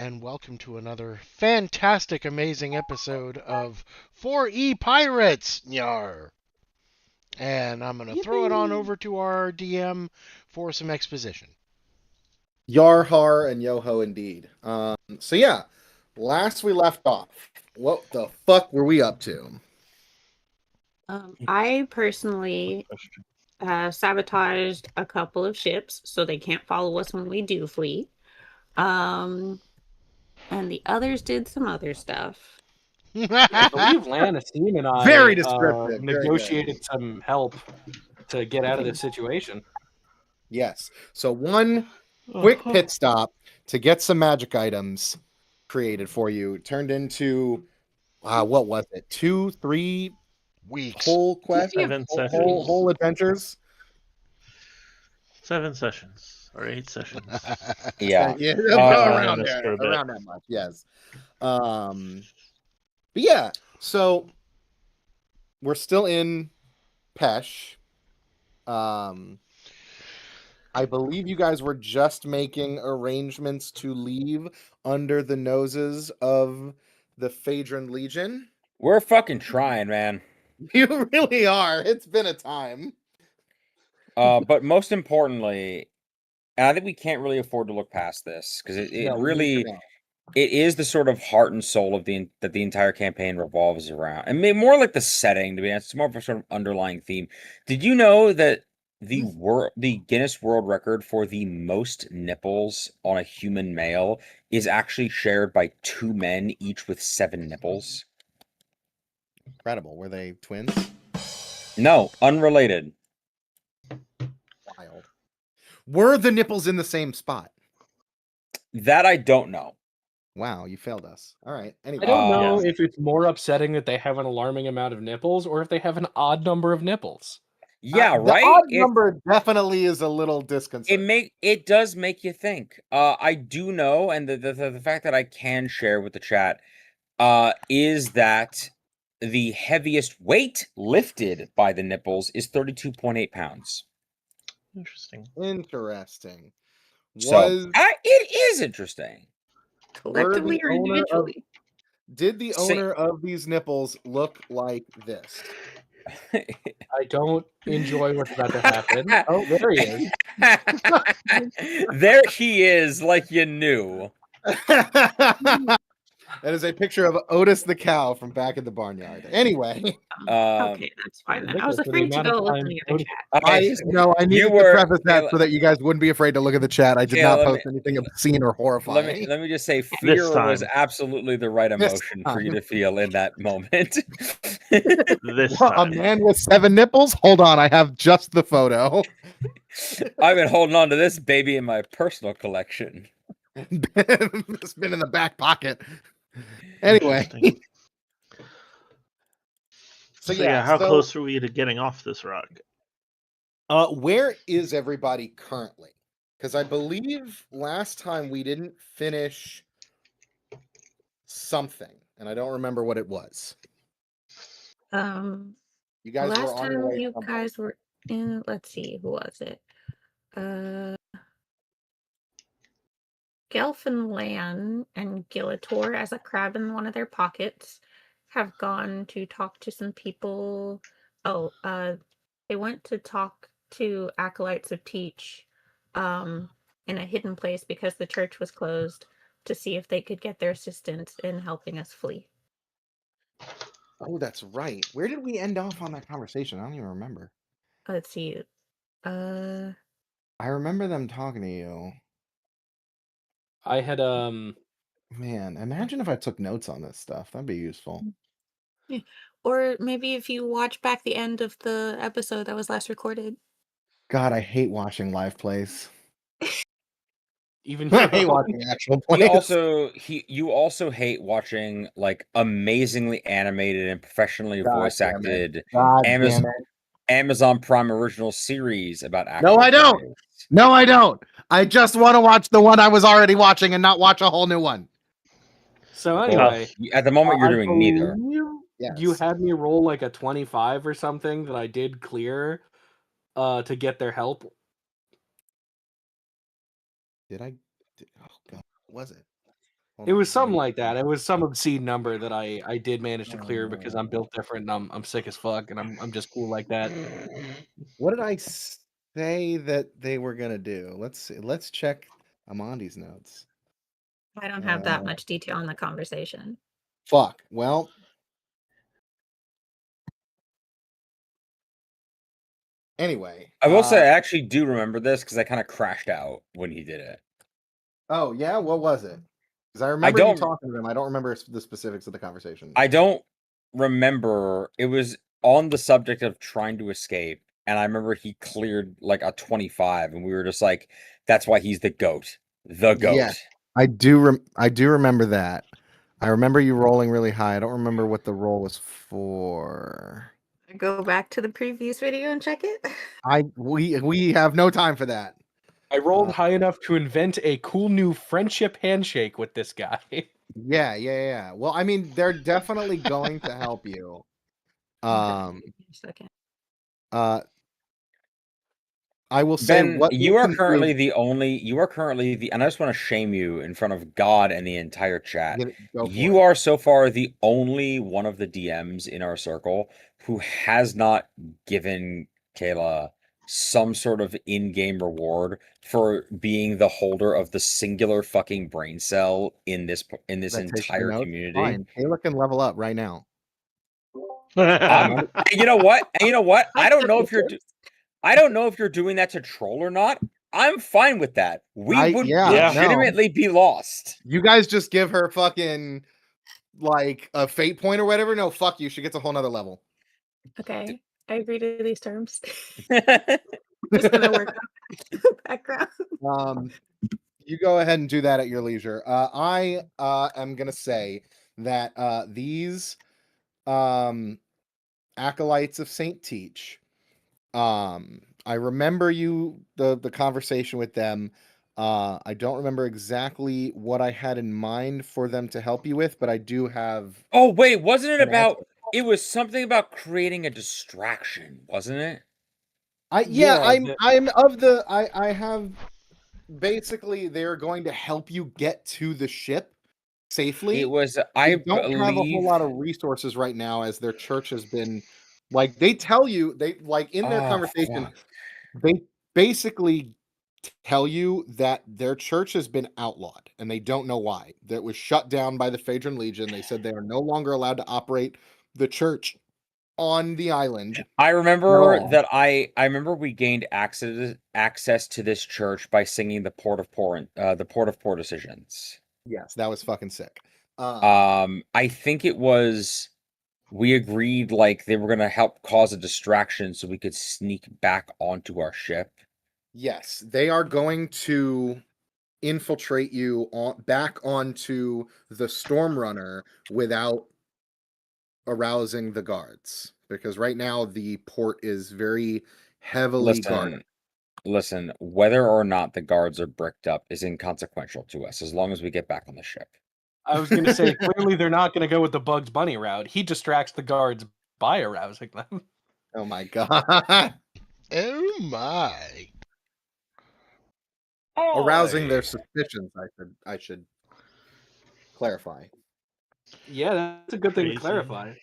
and welcome to another fantastic, amazing episode of 4E Pirates. Yar. And I'm going to throw it on over to our DM for some exposition. Yarhar and Yoho indeed. So yeah, last we left off, what the fuck were we up to? I personally sabotaged a couple of ships so they can't follow us when we do flee. And the others did some other stuff. I believe Lanacine and I Very descriptive. negotiated some help to get out of this situation. Yes. So one quick pit stop to get some magic items created for you turned into what was it? 2-3 weeks. Whole quest, 7 sessions. whole adventures. 7 sessions or 8 sessions. Yeah, around that much. Yes. But yeah, so we're still in Pesh. I believe you guys were just making arrangements to leave under the noses of the Phaedron Legion. We're fucking trying, man. You really are. It's been a time. But most importantly, and I think we can't really afford to look past this because it is the sort of heart and soul of that the entire campaign revolves around. I mean, more like the setting, to be honest. It's more of a sort of underlying theme. Did you know that the Guinness World Record for the most nipples on a human male is actually shared by 2 men, each with 7 nipples? Incredible. Were they twins? No, unrelated. Wild. Were the nipples in the same spot? That I don't know. Wow, you failed us. All right. Anyway. I don't know if it's more upsetting that they have an alarming amount of nipples or if they have an odd number of nipples. Yeah, the right. Odd number definitely is a little disconcerting. It does make you think. I do know, and the fact that I can share with the chat, is that the heaviest weight lifted by the nipples is 32.8 pounds. Interesting. So it is interesting. Collectively or individually? Did the owner of these nipples look like this? I don't enjoy what's about to happen. Oh, there he is. There he is, like you knew. That is a picture of Otis the cow from back in the barnyard. Anyway. Okay, that's fine then. I was afraid to go look in the other chat. I needed to preface that so that you guys wouldn't be afraid to look at the chat. I did not post anything obscene or horrifying. Let me just say, fear was absolutely the right emotion for you to feel in that moment. A man with 7 nipples? Hold on, I have just the photo. I've been holding on to this baby in my personal collection. It's been in the back pocket. Anyway. So how close are we to getting off this rock? Where is everybody currently? Because I believe last time we didn't finish something, and I don't remember what it was. You guys last time you guys were in. Let's see, who was it? Gelfin Lan and Gillator, as a crab in one of their pockets, have gone to talk to some people. They went to talk to acolytes of Teach in a hidden place because the church was closed, to see if they could get their assistance in helping us flee. Oh, that's right. Where did we end off on that conversation? I don't even remember. Let's see. I remember them talking to you. I had Man, imagine if I took notes on this stuff. That'd be useful. Yeah. Or maybe if you watch back the end of the episode that was last recorded. God, I hate watching live plays. Even I hate watching actual plays. You also hate watching like amazingly animated and professionally voice acted Amazon Prime original series about actual No, I don't. plays. No, I don't. I just want to watch the one I was already watching and not watch a whole new one. So anyway, at the moment you're doing neither. You had me roll like a 25 or something that I did clear to get their help. Did I? Oh God, what was it? It was something like that. It was some obscene number that I did manage to clear because I'm built different and I'm sick as fuck and I'm just cool like that. What did I say that they were gonna do? Let's see. Let's check Amandi's notes. I don't have that much detail in the conversation. Fuck. Well, anyway, I will say I actually do remember this because I kind of crashed out when he did it. Oh yeah, what was it? Because I remember you talking to them. I don't remember the specifics of the conversation. I don't remember. It was on the subject of trying to escape, and I remember he cleared like a 25, and we were just like, "That's why he's the goat." The goat. Yeah, I do remember that. I remember you rolling really high. I don't remember what the roll was for. Go back to the previous video and check it. We have no time for that. I rolled high enough to invent a cool new friendship handshake with this guy. Yeah. Well, I mean, they're definitely going to help you. Second. I will say, Ben, you are currently the and I just want to shame you in front of God and the entire chat. You are so far the only one of the DMs in our circle who has not given Kayla some sort of in-game reward for being the holder of the singular fucking brain cell in this entire community. Fine. Kayla can level up right now. You know what? I don't know if you're doing that to troll or not. I'm fine with that. We would legitimately be lost. You guys just give her fucking like a fate point or whatever. No, fuck you. She gets a whole nother level. Okay. I agree to these terms. Just gonna work on the background. You go ahead and do that at your leisure. I am gonna say that these acolytes of Saint Teach. I remember the conversation with them. I don't remember exactly what I had in mind for them to help you with, but I do have. Oh wait, wasn't it about? It was something about creating a distraction, wasn't it? I have basically they're going to help you get to the ship safely. It was I don't have a whole lot of resources right now as their church has been like they tell you they like in their conversation they basically tell you that their church has been outlawed and they don't know why. That was shut down by the Phaedron Legion. They said they are no longer allowed to operate the church on the island. I remember that I remember we gained access to this church by singing the Port of Poor Decisions. Yes, that was fucking sick. I think it was we agreed like they were going to help cause a distraction so we could sneak back onto our ship. Yes, they are going to infiltrate you back onto the Stormrunner without arousing the guards, because right now the port is very heavily guarded. Listen, whether or not the guards are bricked up is inconsequential to us as long as we get back on the ship. I was going to say, clearly they're not going to go with the Bugs Bunny route. He distracts the guards by arousing them. Oh my god. Oh my. Arousing their suspicions, I should clarify. Yeah, that's a good thing to clarify.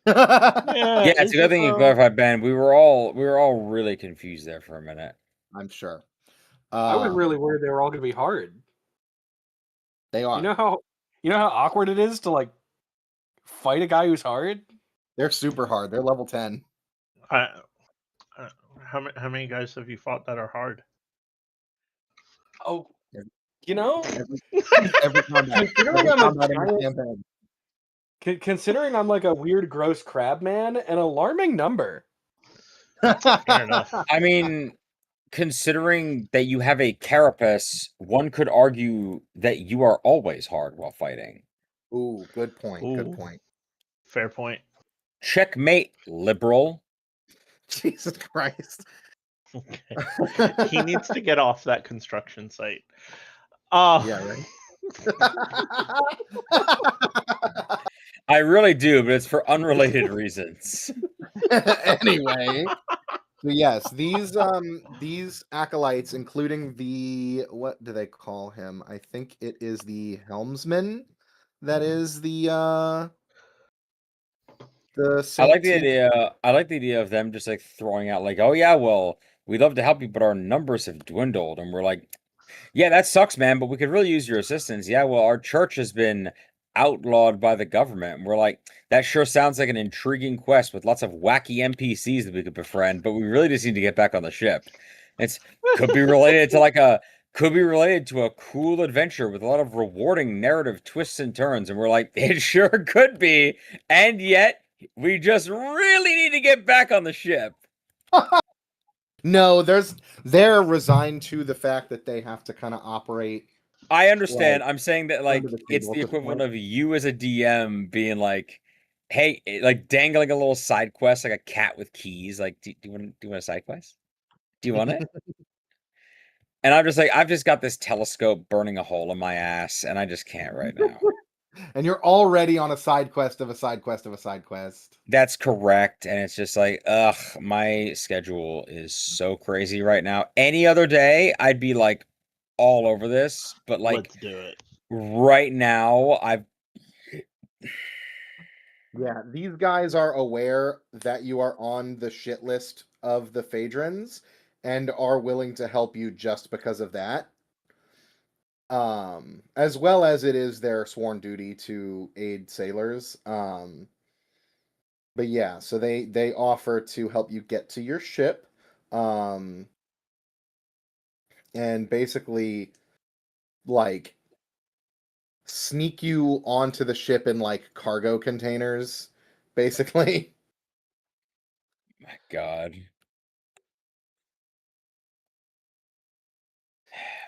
Yeah, it's a good thing you clarified, Ben. We were all really confused there for a minute. I'm sure. I was really worried they were all going to be hard. They are. You know how awkward it is to like fight a guy who's hard? They're super hard. They're level 10. How many guys have you fought that are hard? Oh, you know, every combat. Considering I'm like a weird, gross crab man, an alarming number. Fair enough. I mean, considering that you have a carapace, one could argue that you are always hard while fighting. Ooh, good point. Ooh. Good point. Fair point. Checkmate, liberal. Jesus Christ. Okay. He needs to get off that construction site. Yeah, right. I really do, but it's for unrelated reasons. Anyway, So yes, these acolytes, including the what do they call him? I think it is the helmsman. That is the I like the idea. I like the idea of them just like throwing out like, "Oh yeah, well, we'd love to help you, but our numbers have dwindled," and we're like, "Yeah, that sucks, man, but we could really use your assistance." Yeah, well, our church has been outlawed by the government, and we're like, "That sure sounds like an intriguing quest with lots of wacky NPCs that we could befriend, but we really just need to get back on the ship." It's could be related to like a could be related to a cool adventure with a lot of rewarding narrative twists and turns, and we're like, "It sure could be," and yet we just really need to get back on the ship. No, they're resigned to the fact that they have to kind of operate. I understand. I'm saying that like under the it's table the at this equivalent point. of you as a DM being like, "Hey," like dangling a little side quest like a cat with keys. Like, do you want a side quest? Do you want it? And I'm just like, I've just got this telescope burning a hole in my ass, and I just can't right now. And you're already on a side quest of a side quest of a side quest. That's correct, and it's just like, ugh, my schedule is so crazy right now. Any other day, I'd be like all over this, but like Let's do it. right now, I've Yeah, these guys are aware that you are on the shit list of the Phaedrons and are willing to help you just because of that. As well as it is their sworn duty to aid sailors. But yeah, so they offer to help you get to your ship. And basically like sneak you onto the ship in like cargo containers, basically. my God.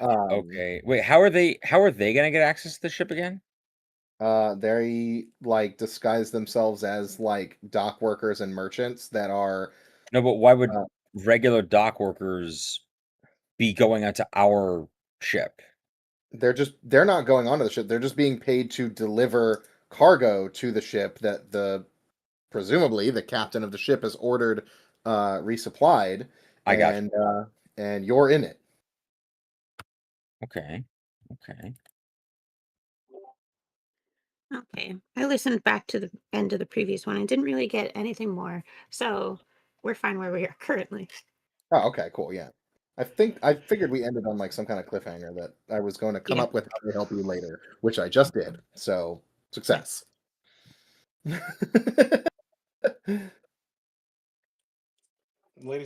Okay. Wait, how are they gonna get access to the ship again? They like disguise themselves as like dock workers and merchants that are No, but why would regular dock workers be going onto our ship? they're not going onto the ship. They're just being paid to deliver cargo to the ship that presumably the captain of the ship has ordered resupplied. I got you. And you're in it. Okay. Okay. Okay. I listened back to the end of the previous one. I didn't really get anything more. So we're fine where we are currently. Oh, okay, cool. Yeah. I figured we ended on like some kind of cliffhanger that I was going to come up with how to help you later, which I just did. So success. Ladies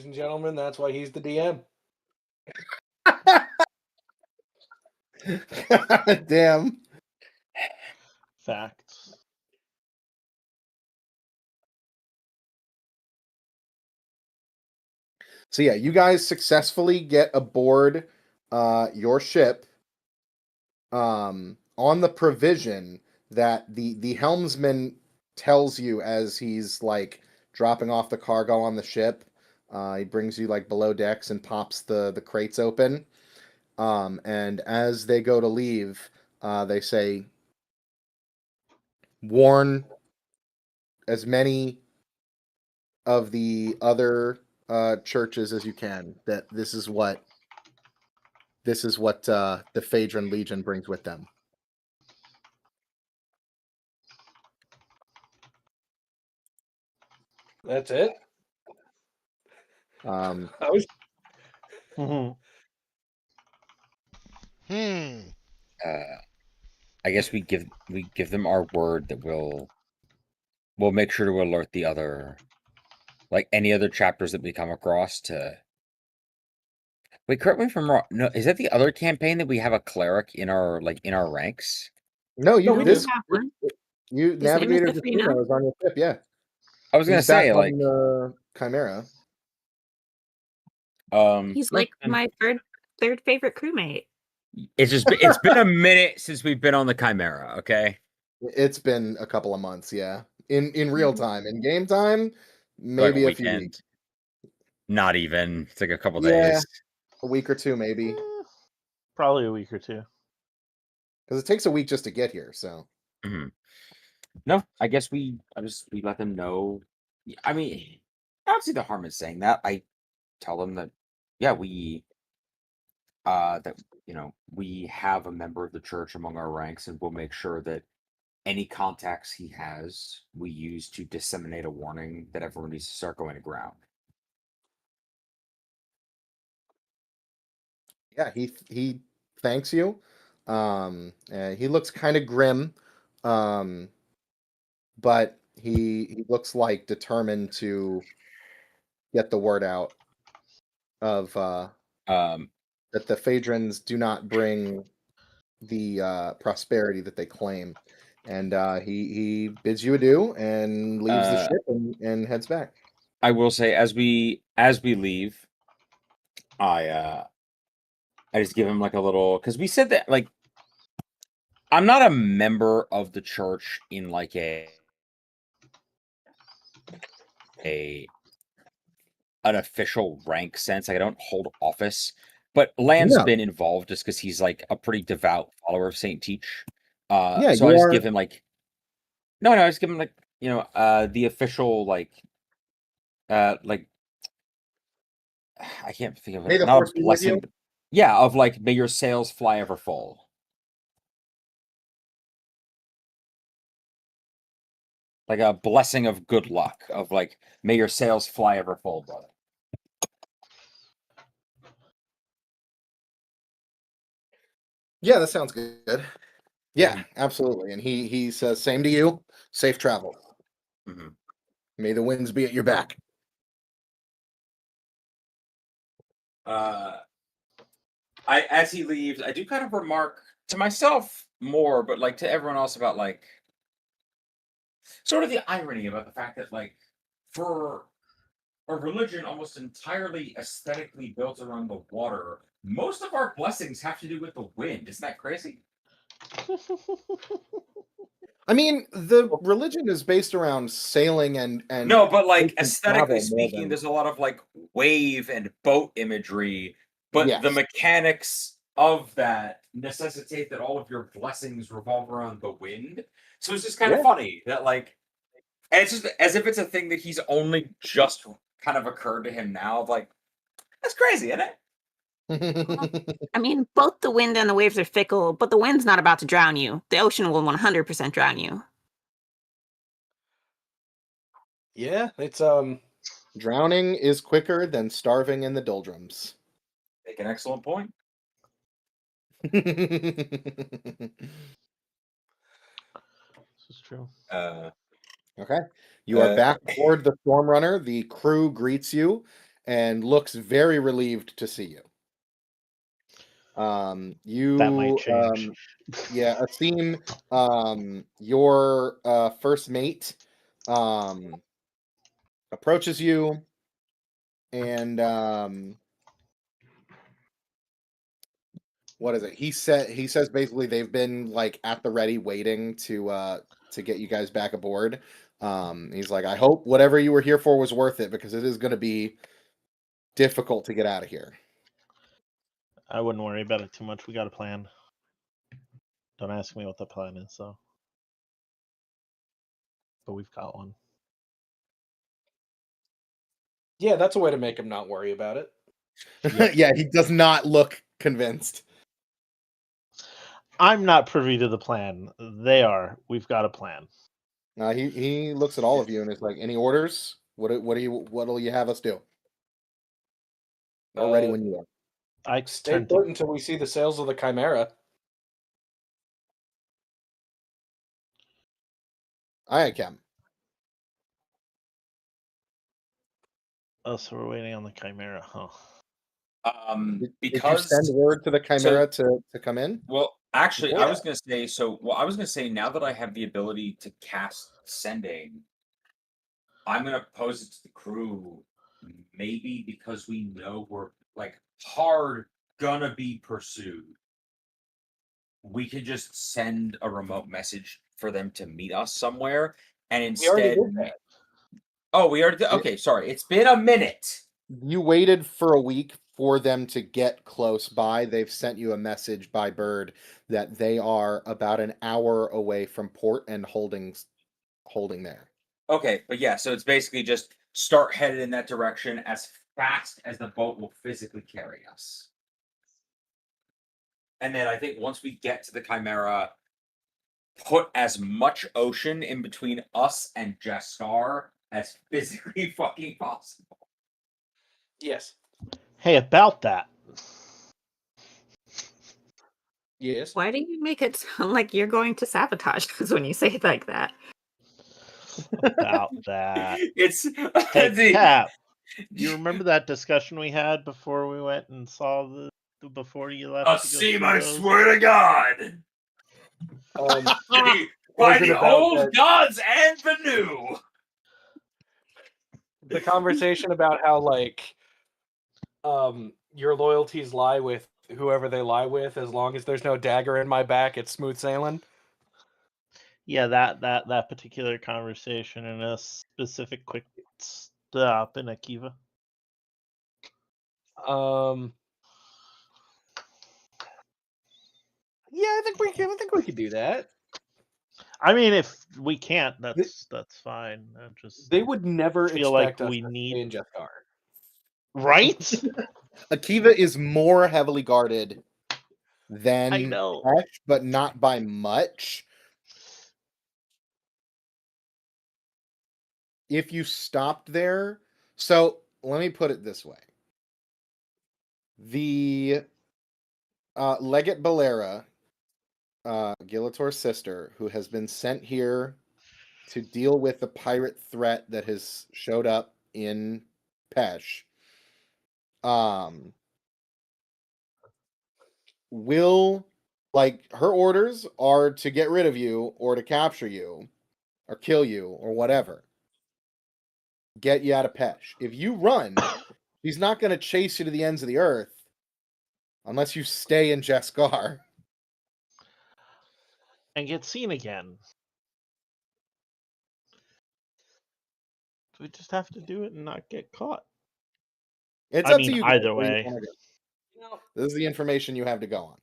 and gentlemen, that's why he's the DM. God damn. Facts. So yeah, you guys successfully get aboard your ship on the provision that the helmsman tells you as he's like dropping off the cargo on the ship. He brings you like below decks and pops the crates open. And as they go to leave, they say, warn as many of the other churches as you can that this is what the Phaedron Legion brings with them. That's it. Um, I was I guess we give them our word that we'll make sure to alert the other, like any other chapters that we come across to. Wait, correct me if I'm wrong. No, is that the other campaign that we have a cleric in our ranks? no, you we this do have one. you His name is Navigator Defino. Defino is on your ship. Yeah, I was gonna he's back say like on the Chimera. He's like my third favorite crewmate. It's been a minute since we've been on the Chimera. Okay, It's been a couple of months. Yeah, in real time, in game time, maybe like a few weeks. Not even. It's like a couple Yeah, days. a week or two, maybe. Probably a week or two. Because it takes a week just to get here. So. Mm-hmm. No, I guess we let them know. I mean, I don't see the harm in saying that. tell them that, yeah, we that we have a member of the church among our ranks, and we'll make sure that any contacts he has, we use to disseminate a warning that everyone needs to start going to ground. Yeah, he thanks you. He looks kind of grim, but he looks like determined to get the word out of that the Phaedrons do not bring the prosperity that they claim. And he bids you adieu and leaves the ship and heads back. I will say, as we leave, I just give him like a little, because we said that, like, I'm not a member of the church in like an official rank sense. Like, I don't hold office, but Land's been involved just because he's like a pretty devout follower of Saint Teach. So I just give him like, I just give him like, the official like I can't think of it. May the Not force a be with you. blessing. Yeah, of like, may your sails fly ever full. Like a blessing of good luck, of like, may your sails fly ever full, brother. Yeah, that sounds good. Yeah, absolutely. And he says, same to you. Safe travel. Mm-hmm. May the winds be at your back. As he leaves, I do kind of remark to myself more, but like to everyone else, about like sort of the irony about the fact that, like, for a religion almost entirely aesthetically built around the water, most of our blessings have to do with the wind. Isn't that crazy? I mean, the religion is based around sailing and no, but like ocean aesthetically travel more speaking, than- there's a lot of like wave and boat imagery, but the Yes. mechanics of that necessitate that all of your blessings revolve around the wind. So it's just kind of funny that, like, and it's just as if it's a thing that he's only just kind of occurred to him now. Of like, that's crazy, isn't it? I mean, both the wind and the waves are fickle, but the wind's not about to drown you. The ocean will 100% drown you. Yeah, it's Drowning is quicker than starving in the doldrums. Make an excellent point. This is true. Okay. You are back aboard the Storm Runner. The crew greets you and looks very relieved to see you. That might change. Asim, your first mate approaches you and what is it? He says basically they've been like at the ready waiting to get you guys back aboard. He's like, I hope whatever you were here for was worth it, because it is going to be difficult to get out of here. I wouldn't worry about it too much. We got a plan. Don't ask me what the plan is, though. But we've got one. Yeah, that's a way to make him not worry about it. Yeah, he does not look convinced. I'm not privy to the plan. They are. We've got a plan. He looks at all of you and is like, any orders? What'll you have us do? We're ready when you are. I Stay put until we see the sails of the Chimera. Aye, Cam. Oh, so we're waiting on the Chimera, huh? Because did you send word to the Chimera to come in? Well, actually, I was gonna say now that I have the ability to cast sending, I'm gonna pose it to the crew. Maybe because we know we're like hard gonna be pursued, we could just send a remote message for them to meet us somewhere, and instead. Oh, we already did? Okay, sorry. It's been a minute. You waited for a week for them to get close by. They've sent you a message by bird that they are about an hour away from port and holding there. Okay, but yeah, so it's basically just start headed in that direction as fast as the boat will physically carry us. And then I think once we get to the Chimera, put as much ocean in between us and Jaskar as physically fucking possible. Yes. Hey, about that. Yes. Why do you make it sound like you're going to sabotage us when you say it like that? About that. It's Hey, Cap. You remember that discussion we had before we went and saw the before you left? A seam, I swear to God. By the old gods and the new. The conversation about how your loyalties lie with whoever they lie with, as long as there's no dagger in my back, it's smooth sailing. Yeah, that particular conversation and a specific quick stop in Akiva. Yeah, I think we can do that. I mean, if we can't, that's fine. They would never feel expect like us we to need stay in Jaskar. Right? Akiva is more heavily guarded than I know. Pesh, but not by much. If you stopped there, so let me put it this way. The Legate Balera, Gilator's sister, who has been sent here to deal with the pirate threat that has showed up in Pesh, will, like, her orders are to get rid of you or to capture you or kill you or whatever. Get you out of Pesh. If you run, he's not going to chase you to the ends of the earth unless you stay in Jaskar. And get seen again. We just have to do it and not get caught. It's I up mean, to you either where you way. wanna go. This is the information you have to go on.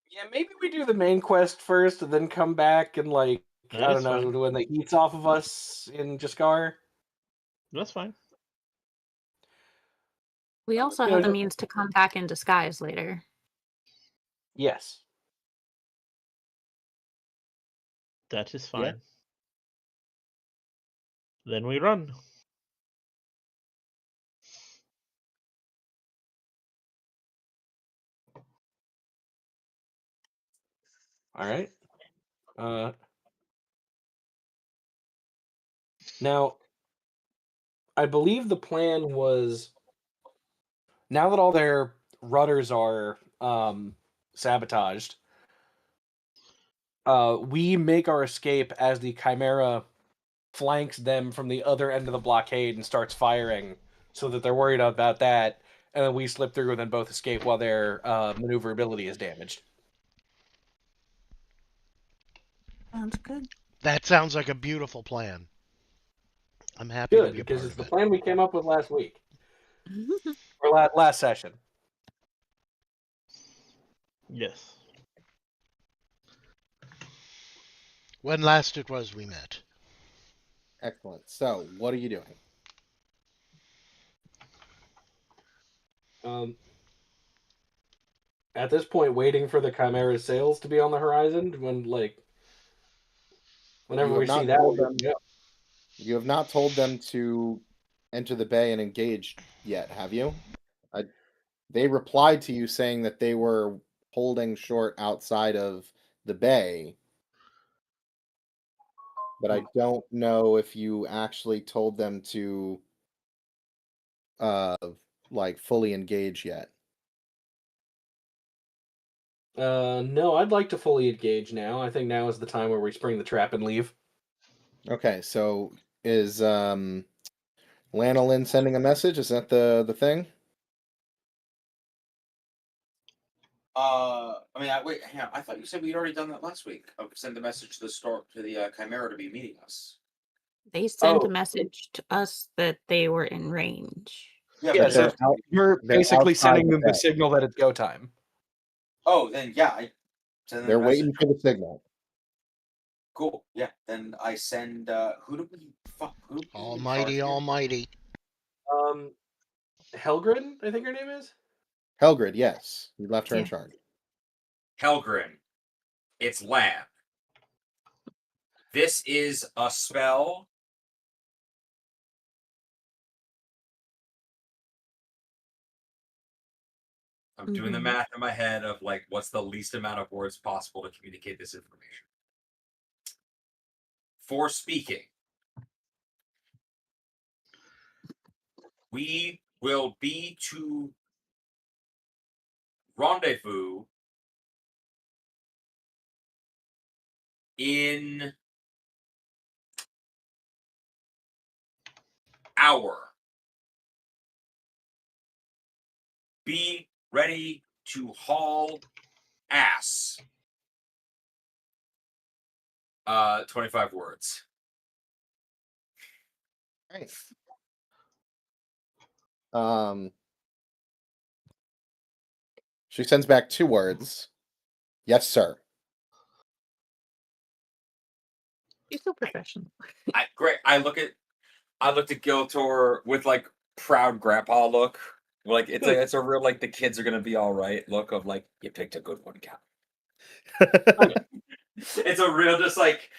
Yeah, maybe we do the main quest first and then come back and I don't know, fine. when the heat's off of us in Jaskar. That's fine. We also have the means to come back in disguise later. Yes. That is fine. Yeah. Then we run. All right. Now, I believe the plan was, now that all their rudders are sabotaged, we make our escape as the Chimera flanks them from the other end of the blockade and starts firing, so that they're worried about that, and then we slip through and then both escape while their maneuverability is damaged. Sounds good. That sounds like a beautiful plan. I'm happy Good, to be a because part it's of the it. plan we came up with last week. Or last session. Yes. When last it was we met. Excellent. So, what are you doing? At this point, waiting for the Chimera's sails to be on the horizon, whenever we see that, you have not told them to enter the bay and engage yet, have you? They replied to you saying that they were holding short outside of the bay, but I don't know if you actually told them to fully engage yet. No, I'd like to fully engage now. I think now is the time where we spring the trap and leave. Okay, so is Lanolin sending a message? Is that the thing? I mean, wait, hang on. I thought you said we'd already done that last week. Send the message to the Chimera to be meeting us. They sent a message to us that they were in range. Yeah, so you're basically sending them the signal that it's go time. Oh, then yeah, they're waiting for the signal. Cool. Yeah, then I send. Who do we? Fuck. Almighty. Helgren, I think her name is. Helgrid, yes. You left her in Yeah. charge. Helgren. It's lab. This is a spell. I'm doing the math in my head of like what's the least amount of words possible to communicate this information. For speaking, we will be to rendezvous in hour. Be ready to haul ass. 25 words. Right. She sends back 2 words. Yes, sir. You're so professional. Great. I looked at Giltor with like proud grandpa look. Like it's a real like the kids are gonna be all right look of like you picked a good one, Cal. It's a real just like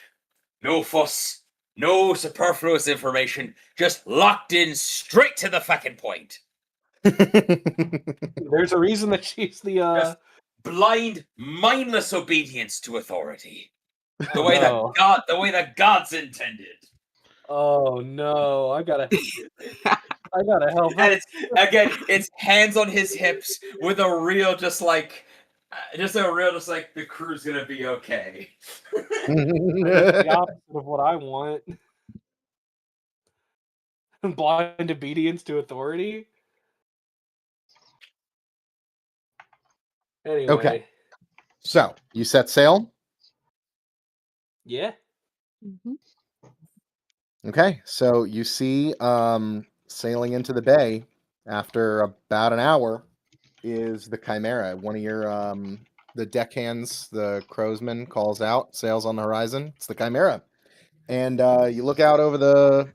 no fuss, no superfluous information, just locked in straight to the fucking point. There's a reason that she's the Just blind, mindless obedience to authority. The way no. the way that God's intended. Oh no, I gotta help. And it's hands on his hips with a real the crew's gonna be okay. The opposite of what I want. Blind obedience to authority. Anyway. Okay. So, you set sail? Yeah. Okay, so you see sailing into the bay after about an hour is the Chimera. One of your the deckhands, the crowsman calls out, sails on the horizon. It's the Chimera. And you look out over the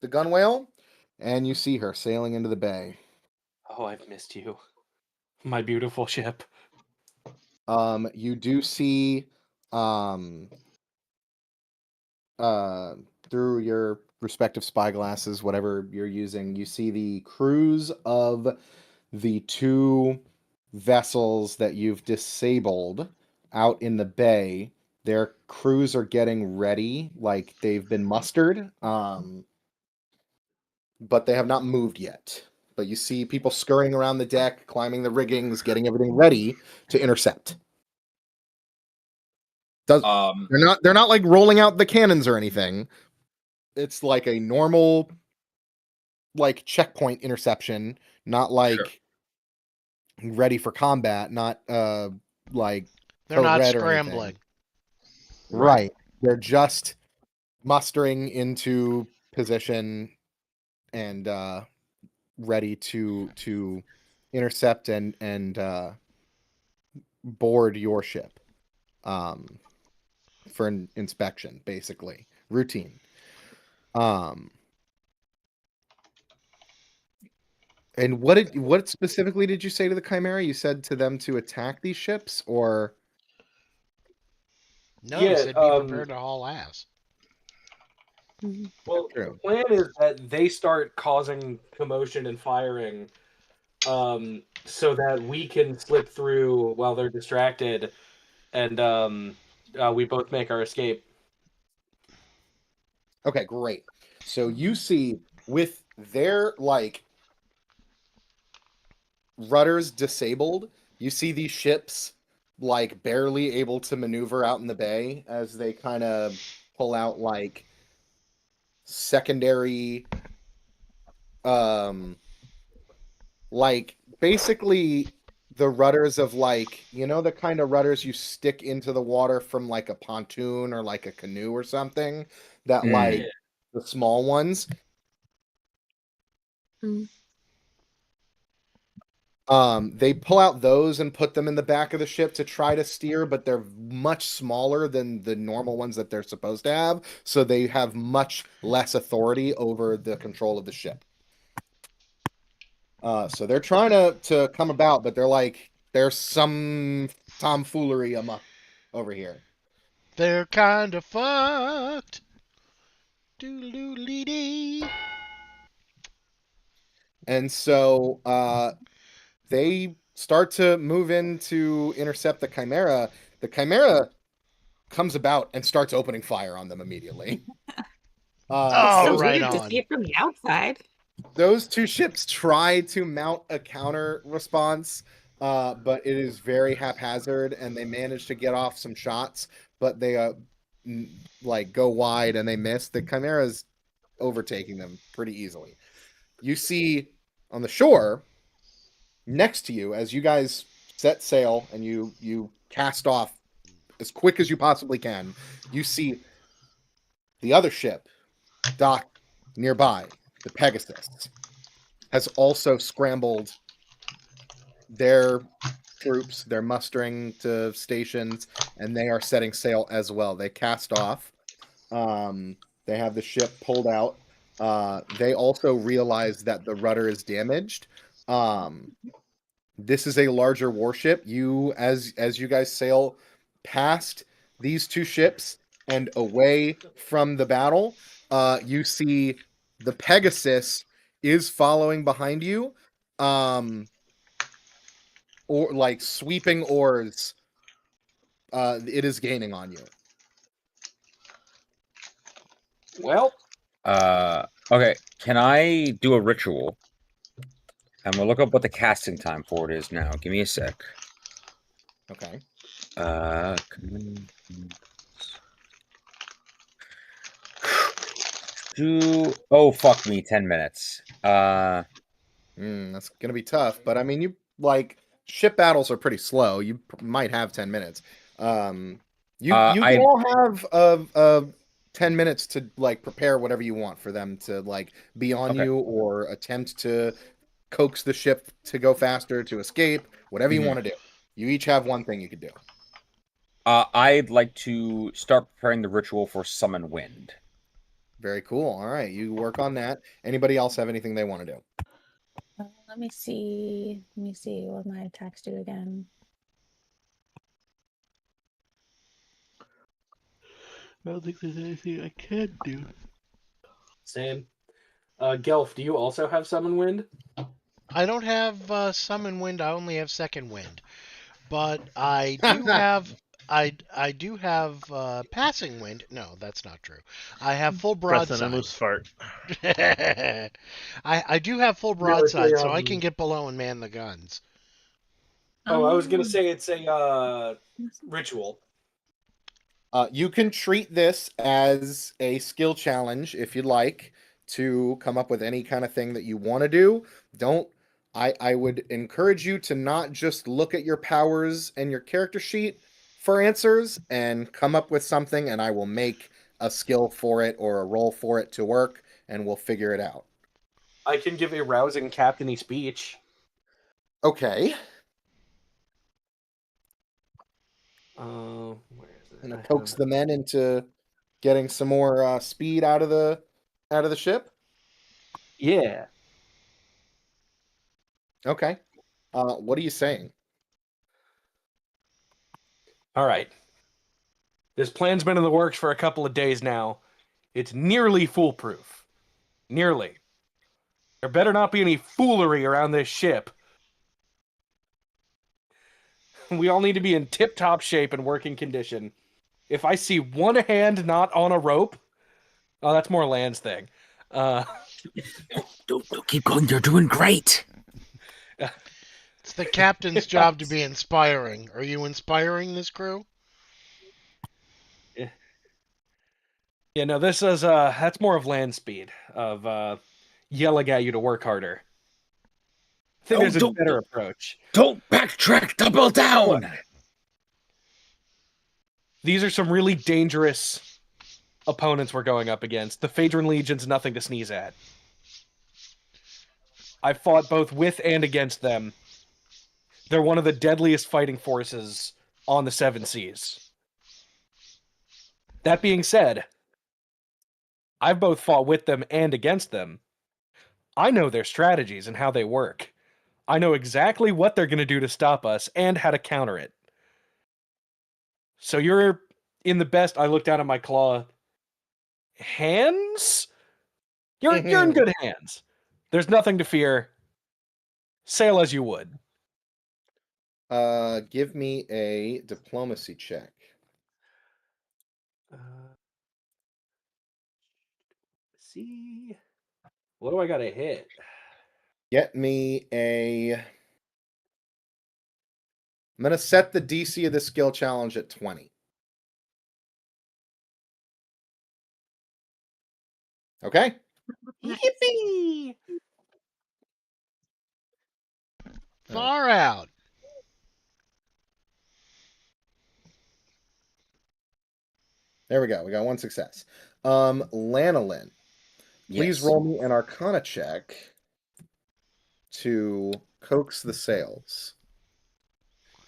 gunwale and you see her sailing into the bay. Oh, I've missed you. My beautiful ship. You do see through your respective spyglasses, whatever you're using, you see the crews of the 2 vessels that you've disabled out in the bay. Their crews are getting ready, like they've been mustered, but they have not moved yet. But you see people scurrying around the deck, climbing the riggings, getting everything ready to intercept. They're not like rolling out the cannons or anything. It's like a normal like checkpoint interception, not like ready for combat, not like they're not red scrambling. Right. They're just mustering into position and ready to intercept and board your ship for an inspection, basically routine. And what specifically did you say to the Chimera? You said to them to attack these ships, or no? You said be prepared to haul ass. Well, the plan is that they start causing commotion and firing, so that we can slip through while they're distracted, and we both make our escape. Okay, great. So you see with their like rudders disabled, you see these ships like barely able to maneuver out in the bay as they kind of pull out like secondary like basically the rudders of like, you know, the kind of rudders you stick into the water from like a pontoon or like a canoe or something, that like the small ones. They pull out those and put them in the back of the ship to try to steer, but they're much smaller than the normal ones that they're supposed to have, so they have much less authority over the control of the ship. So they're trying to come about, but they're like, there's some tomfoolery over here. They're kind of fucked. Doodle-doodle-dee. And so they start to move in to intercept the Chimera. The Chimera comes about and starts opening fire on them immediately. Oh, So right weird to on. see it from the outside. Those two ships try to mount a counter response, but it is very haphazard, and they manage to get off some shots, but they like go wide and they miss. The Chimera's overtaking them pretty easily. You see on the shore next to you, as you guys set sail and you cast off as quick as you possibly can, you see the other ship docked nearby, the Pegasus, has also scrambled their troops. They're mustering to stations, and they are setting sail as well. They cast off. They have the ship pulled out. They also realize that the rudder is damaged. This is a larger warship. As you guys sail past these two ships and away from the battle, you see the Pegasus is following behind you, or like sweeping oars. It is gaining on you. Well, okay. Can I do a ritual? I'm gonna look up what the casting time for it is now. Give me a sec. Okay. Oh fuck me, 10 minutes. That's gonna be tough, but I mean, you like ship battles are pretty slow. You might have 10 minutes. You can all have 10 minutes to like prepare whatever you want for them to like be on you or attempt to coax the ship to go faster, to escape, whatever you want to do. You each have one thing you could do. I'd like to start preparing the ritual for summon wind. Very cool. All right, you work on that. Anybody else have anything they want to do? Let me see. Let me see what my attacks do again. I don't think there's anything I can do. same. Gelf, do you also have summon wind? I don't have summon wind. I only have second wind, but I do have. I do have passing wind. No, that's not true. I have full broadside. Moose fart. I do have full broadside, so I can get below and man the guns. Oh, I was gonna say it's a ritual. You can treat this as a skill challenge if you'd like to come up with any kind of thing that you want to do. I would encourage you to not just look at your powers and your character sheet for answers and come up with something, and I will make a skill for it or a roll for it to work, and we'll figure it out. I can give a rousing captainy speech. Okay. Where is it? And coax the men into getting some more speed out of the ship. Yeah. Okay. What are you saying? All right. This plan's been in the works for a couple of days now. It's nearly foolproof. Nearly. There better not be any foolery around this ship. We all need to be in tip-top shape and working condition. If I see one hand not on a rope... Oh, that's more Land's thing. Don't keep going. You're doing great. It's the captain's job to be inspiring. Are you inspiring this crew? Yeah, no, this is that's more of land speed, of yelling at you to work harder. I think there's a better approach. Don't backtrack, double down. These are some really dangerous opponents we're going up against. The Phaedron Legion's nothing to sneeze at. I fought both with and against them. They're one of the deadliest fighting forces on the Seven Seas. That being said, I've both fought with them and against them. I know their strategies and how they work. I know exactly what they're going to do to stop us and how to counter it. So you're in the best. I look down at my claw. Hands? You're in good hands. There's nothing to fear. Sail as you would. Give me a diplomacy check. See, what do I got to hit? Get me a. I'm going to set the DC of the skill challenge at 20. Okay. Yippee! Far out. There we go. We got one success. Lanolin, please Yes. roll me an Arcana check to coax the sails.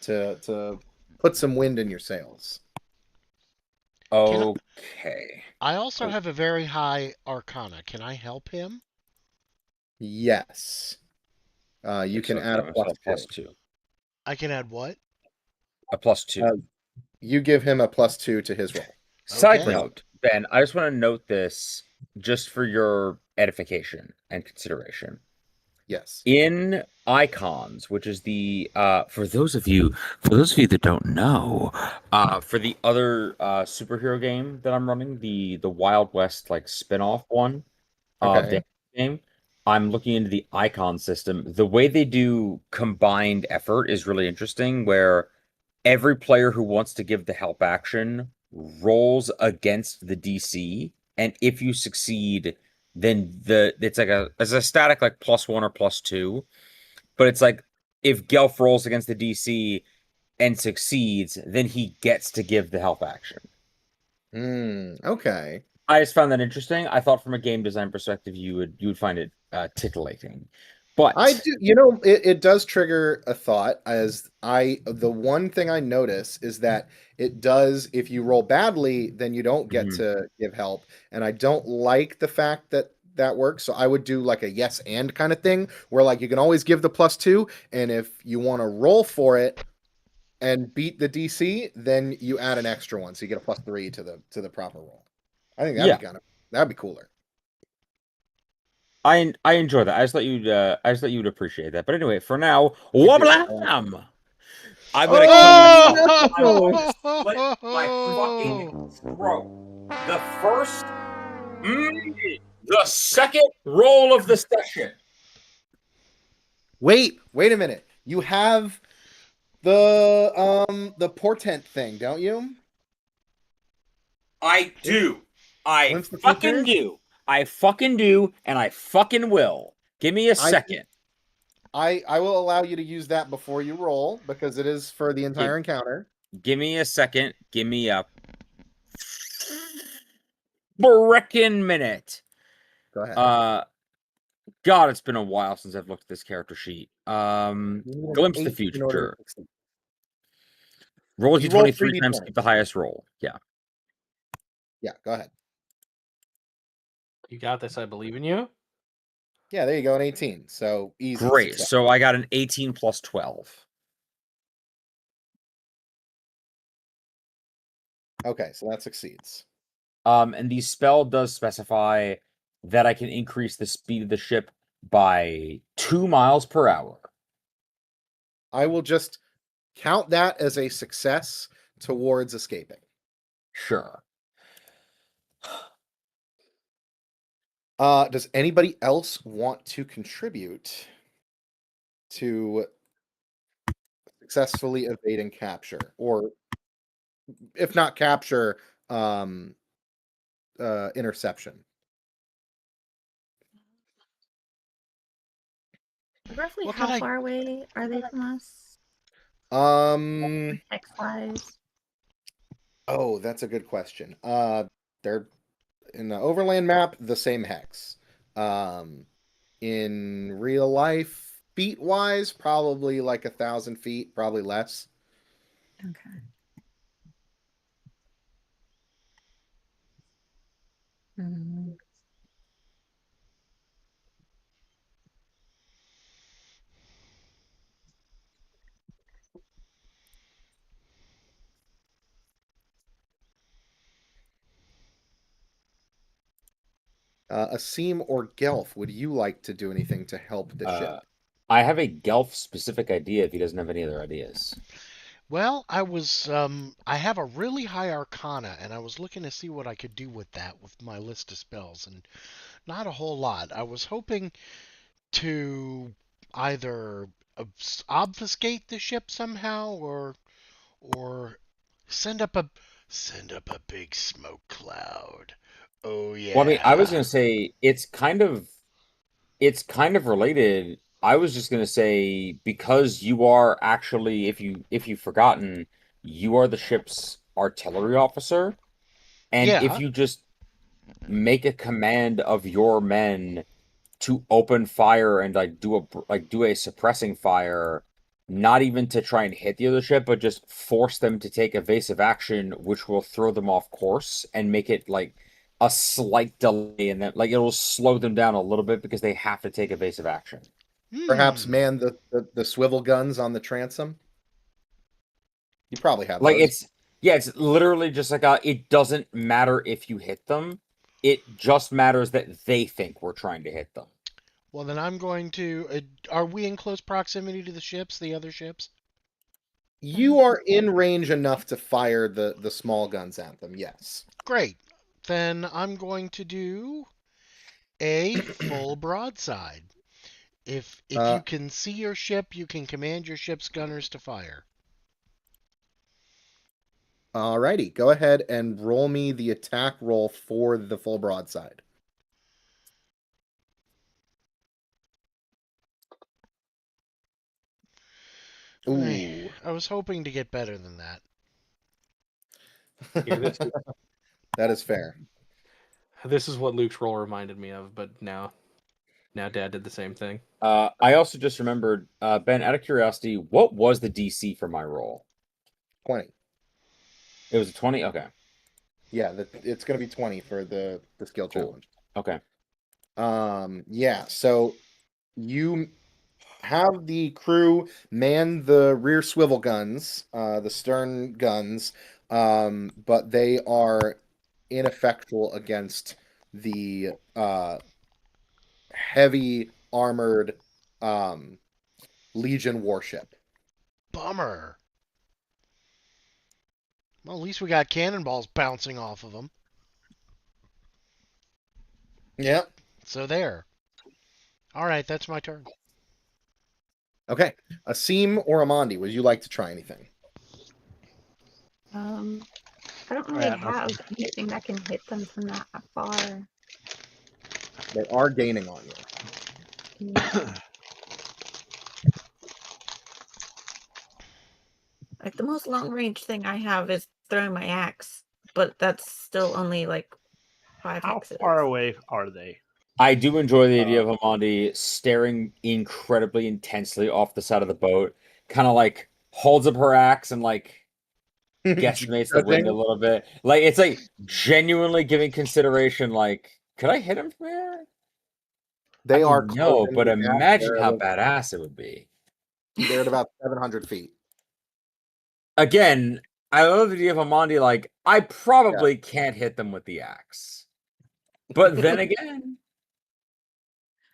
To put some wind in your sails. Okay. I also have a very high Arcana. Can I help him? Yes. You can add a plus 2. I can add what? A +2. You give him a +2 to his roll. Side Okay. note, Ben, I just want to note this just for your edification and consideration. Yes. In Icons, which is the for those of you that don't know, for the other superhero game that I'm running, the Wild West like spin-off one of Okay. the game, I'm looking into the Icon system. The way they do combined effort is really interesting, where every player who wants to give the help action rolls against the DC, and if you succeed, then it's like a static like +1 or +2. But it's like if Gelf rolls against the DC and succeeds, then he gets to give the help action. Okay. I just found that interesting. I thought from a game design perspective, you would find it titillating. But I do, it does trigger a thought. The one thing I notice is that it does, if you roll badly, then you don't get to give help. And I don't like the fact that that works. So I would do like a yes and kind of thing where like you can always give the +2. And if you want to roll for it and beat the DC, then you add an extra one. So you get a +3 to the proper roll. I think that'd be cooler. I enjoy that. I just thought you'd appreciate that. But anyway, for now, wablam! I'm gonna kill myself. Split my fucking throat. The second roll of the session. Wait a minute. You have the portent thing, don't you? I do. I When's the fucking feature? do. I fucking do, and I fucking will. Give me a second. I will allow you to use that before you roll because it is for the entire encounter. Give me a second. Give me a frickin' minute. Go ahead. God, it's been a while since I've looked at this character sheet. Glimpse the future. Roll d20 3 times, keep the highest roll. Yeah. Yeah, go ahead. You got this. I believe in you. Yeah, there you go, an 18. So easy. Great. Success. So I got an 18 plus 12. Okay, so that succeeds. And the spell does specify that I can increase the speed of the ship by 2 miles per hour. I will just count that as a success towards escaping. Sure. Does anybody else want to contribute to successfully evading capture? Or if not capture, interception? Roughly how far away are they from us? Hex-wise. Oh, that's a good question. They're in the overland map, the same hex. In real life, feet wise, probably like 1,000 feet, probably less. Okay. Asim or Gelf, would you like to do anything to help the ship? I have a Gelf specific idea if he doesn't have any other ideas. Well, I have a really high arcana, and I was looking to see what I could do with that with my list of spells, and not a whole lot. I was hoping to either obfuscate the ship somehow, or send up a big smoke cloud. Oh yeah. Well, I mean, I was gonna say it's kind of related. I was just gonna say because you are actually, if you've forgotten, you are the ship's artillery officer, and if Yeah. you just make a command of your men to open fire and do a suppressing fire, not even to try and hit the other ship, but just force them to take evasive action, which will throw them off course and make it like a slight delay, and then like it will slow them down a little bit because they have to take evasive action. Perhaps man the swivel guns on the transom. You probably have Like those. it's literally just like it doesn't matter if you hit them. It just matters that they think we're trying to hit them. Well, then I'm going to. Are we in close proximity to the other ships? You are in range enough to fire the small guns at them. Yes. Great. Then I'm going to do a full broadside. If you can see your ship, you can command your ship's gunners to fire. Alrighty, go ahead and roll me the attack roll for the full broadside. Ooh. I was hoping to get better than that. That is fair. This is what Luke's roll reminded me of, but now Dad did the same thing. I also just remembered, Ben, out of curiosity, what was the DC for my roll? 20. It was a 20? Okay. Yeah, it's going to be 20 for the skill challenge. Okay. Yeah, so you have the crew man the rear swivel guns, the stern guns, but they are ineffectual against the heavy armored Legion warship. Bummer. Well, at least we got cannonballs bouncing off of them. Yep. So there. All right, that's my turn. Okay. Asim or Amandi, would you like to try anything? I don't really have anything that can hit them from that far. They are gaining on you. Yeah. Like the most long range thing I have is throwing my axe, but that's still only like 5 hexes. How far away are they? I do enjoy the idea of Amandi staring incredibly intensely off the side of the boat, kind of like holds up her axe and like guesstimates the wind a little bit. Like it's like genuinely giving consideration. Like, could I hit him from here? They are no, but imagine how badass it would be. They're at about 700 feet. Again, I love the idea of Amandi. Like, I probably can't hit them with the axe, but then again,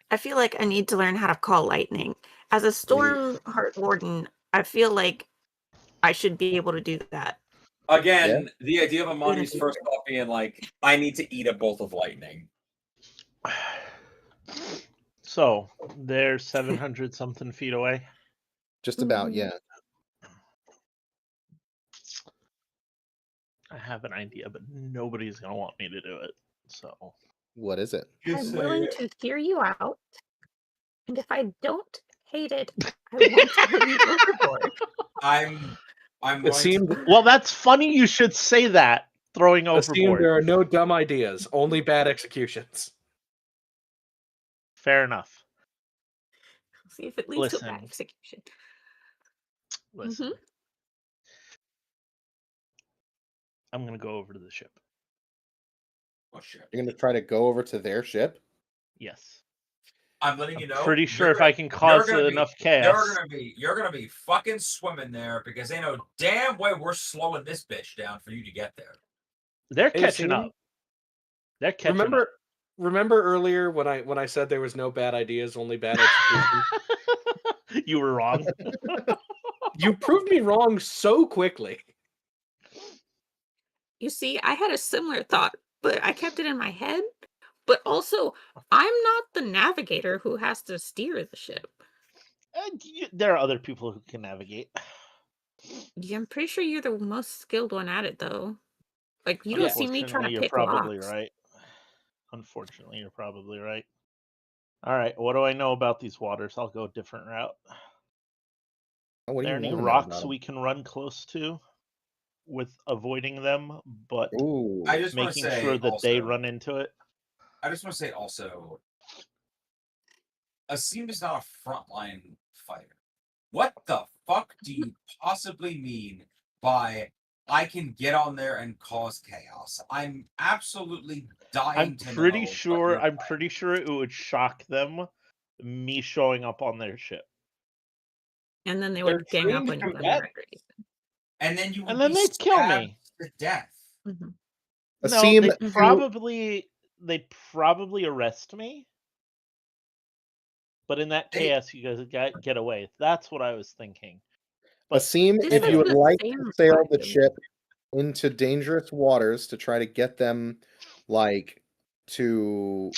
I feel like I need to learn how to call lightning. As a Stormheart Warden, I feel like I should be able to do that. Again, the idea of Amandi's first thought being like, I need to eat a bolt of lightning. So they're 700 something feet away. Just about, yeah. I have an idea, but nobody's gonna want me to do it. So what is it? I'm willing to hear you out, and if I don't hate it, I won't put you overboard. I'm well, that's funny you should say that. Throwing overboard. There are no dumb ideas, only bad executions. Fair enough. See if it leads to a bad execution. Listen. I'm gonna go over to the ship. Oh shit! You're gonna try to go over to their ship? Yes. I'm letting you know. Pretty sure if I can cause enough chaos, you're gonna be fucking swimming there because they know damn way we're slowing this bitch down for you to get there. They're catching up. They're catching up. Remember earlier when I said there was no bad ideas, only bad execution? You were wrong. You proved me wrong so quickly. You see, I had a similar thought, but I kept it in my head. But also, I'm not the navigator who has to steer the ship. There are other people who can navigate. Yeah, I'm pretty sure you're the most skilled one at it, though. Like, you Yeah. don't see me trying Unfortunately, to you're pick probably locks. right. Unfortunately, you're probably right. All right, what do I know about these waters? I'll go a different route. What do There you any wanna know rocks about 'em? we can run close to with avoiding them, but Ooh. I just want to making say sure that also, they run into it? I just want to say also, Asim is not a frontline fighter. What the fuck do you possibly mean by I can get on there and cause chaos? I'm absolutely dying I'm to know. pretty what sure. your I'm plan pretty is. sure it would shock them, me showing up on their ship, And then they They're would gang up trained on you for no combatants. reason. And then you would and then be they'd kill stabbed me. to death. Mhm. No, Asim, they'd you- probably arrest me. But in that They- chaos, you guys get away. That's what I was thinking. But Asim, This if is you would the like to same sail the vibe. ship into dangerous waters to try to get them, like, to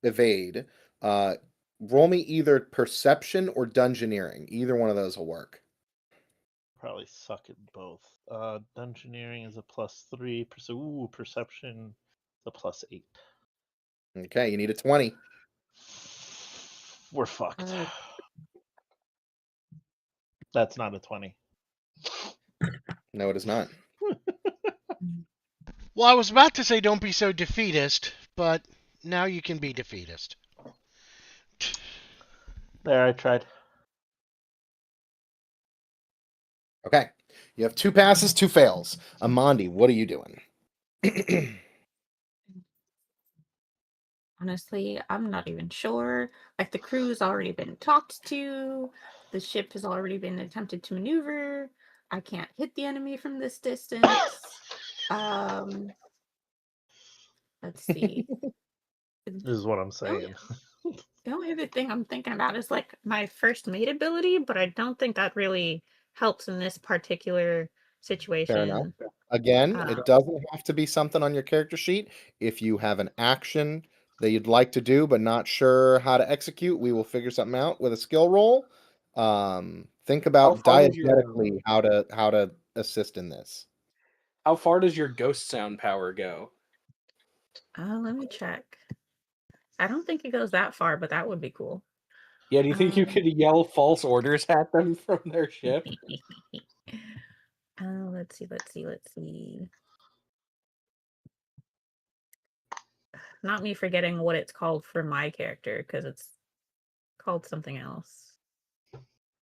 evade, roll me either perception or dungeoneering. Either one of those will work. probably suck at both. Dungeoneering is a +3. Perception is a +8. Okay, you need a 20. We're fucked. Uh, That's not a 20. No, it is not. Well, I was about to say don't be so defeatist, but now you can be defeatist. There, I tried. Okay. You have 2 passes, 2 fails. Amandi, what are you doing? Honestly, I'm not even sure. Like, the crew's already been talked to. The ship has already been attempted to maneuver. I can't hit the enemy from this distance. Um, let's see. This is what I'm The only, saying. the only other thing I'm thinking about is like my first mate ability, but I don't think that really helps in this particular Fair enough. situation. Again, Um, it doesn't have to be something on your character sheet. If you have an action that you'd like to do but not sure how to execute, we will figure something out with a skill roll. Think How about far does your diegetically how to assist in this. how far does your ghost sound power go? let me check. I don't think it goes that far, but that would be cool. Yeah, do you think you could yell false orders at them from their ship? Let's see. Not me forgetting what it's called for my character, because it's called something else.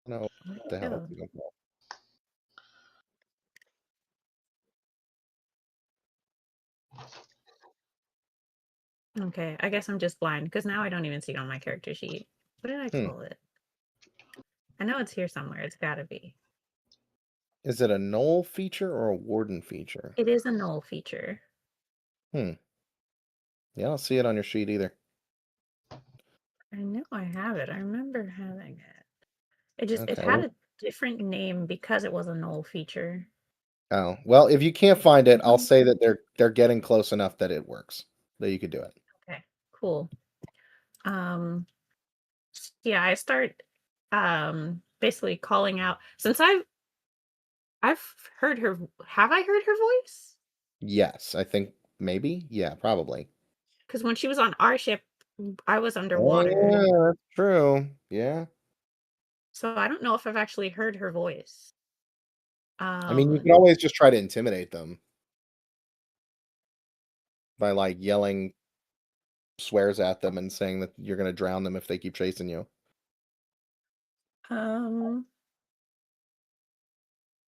No, Where'd what the it hell? go? Okay, I guess I'm just blind, because now I don't even see it on my character sheet. What did I call it? I know it's here somewhere. It's gotta be. Is it a null feature or a warden feature? It is a null feature. Yeah, I don't see it on your sheet either. I know I have it. I remember having it. It Okay. had a different name because it was a null feature. Oh, well, if you can't find it, I'll say that they're getting close enough that it works. That you could do it. Okay, cool. Yeah, I start basically calling out, since I've heard her. Have I heard her voice? Yes, I think maybe. Yeah, probably. Because when she was on our ship, I was Oh, underwater. yeah, that's true. Yeah. So I don't know if I've actually heard her voice. I mean, you can always just try to intimidate them by like yelling swears at them and saying that you're going to drown them if they keep chasing you.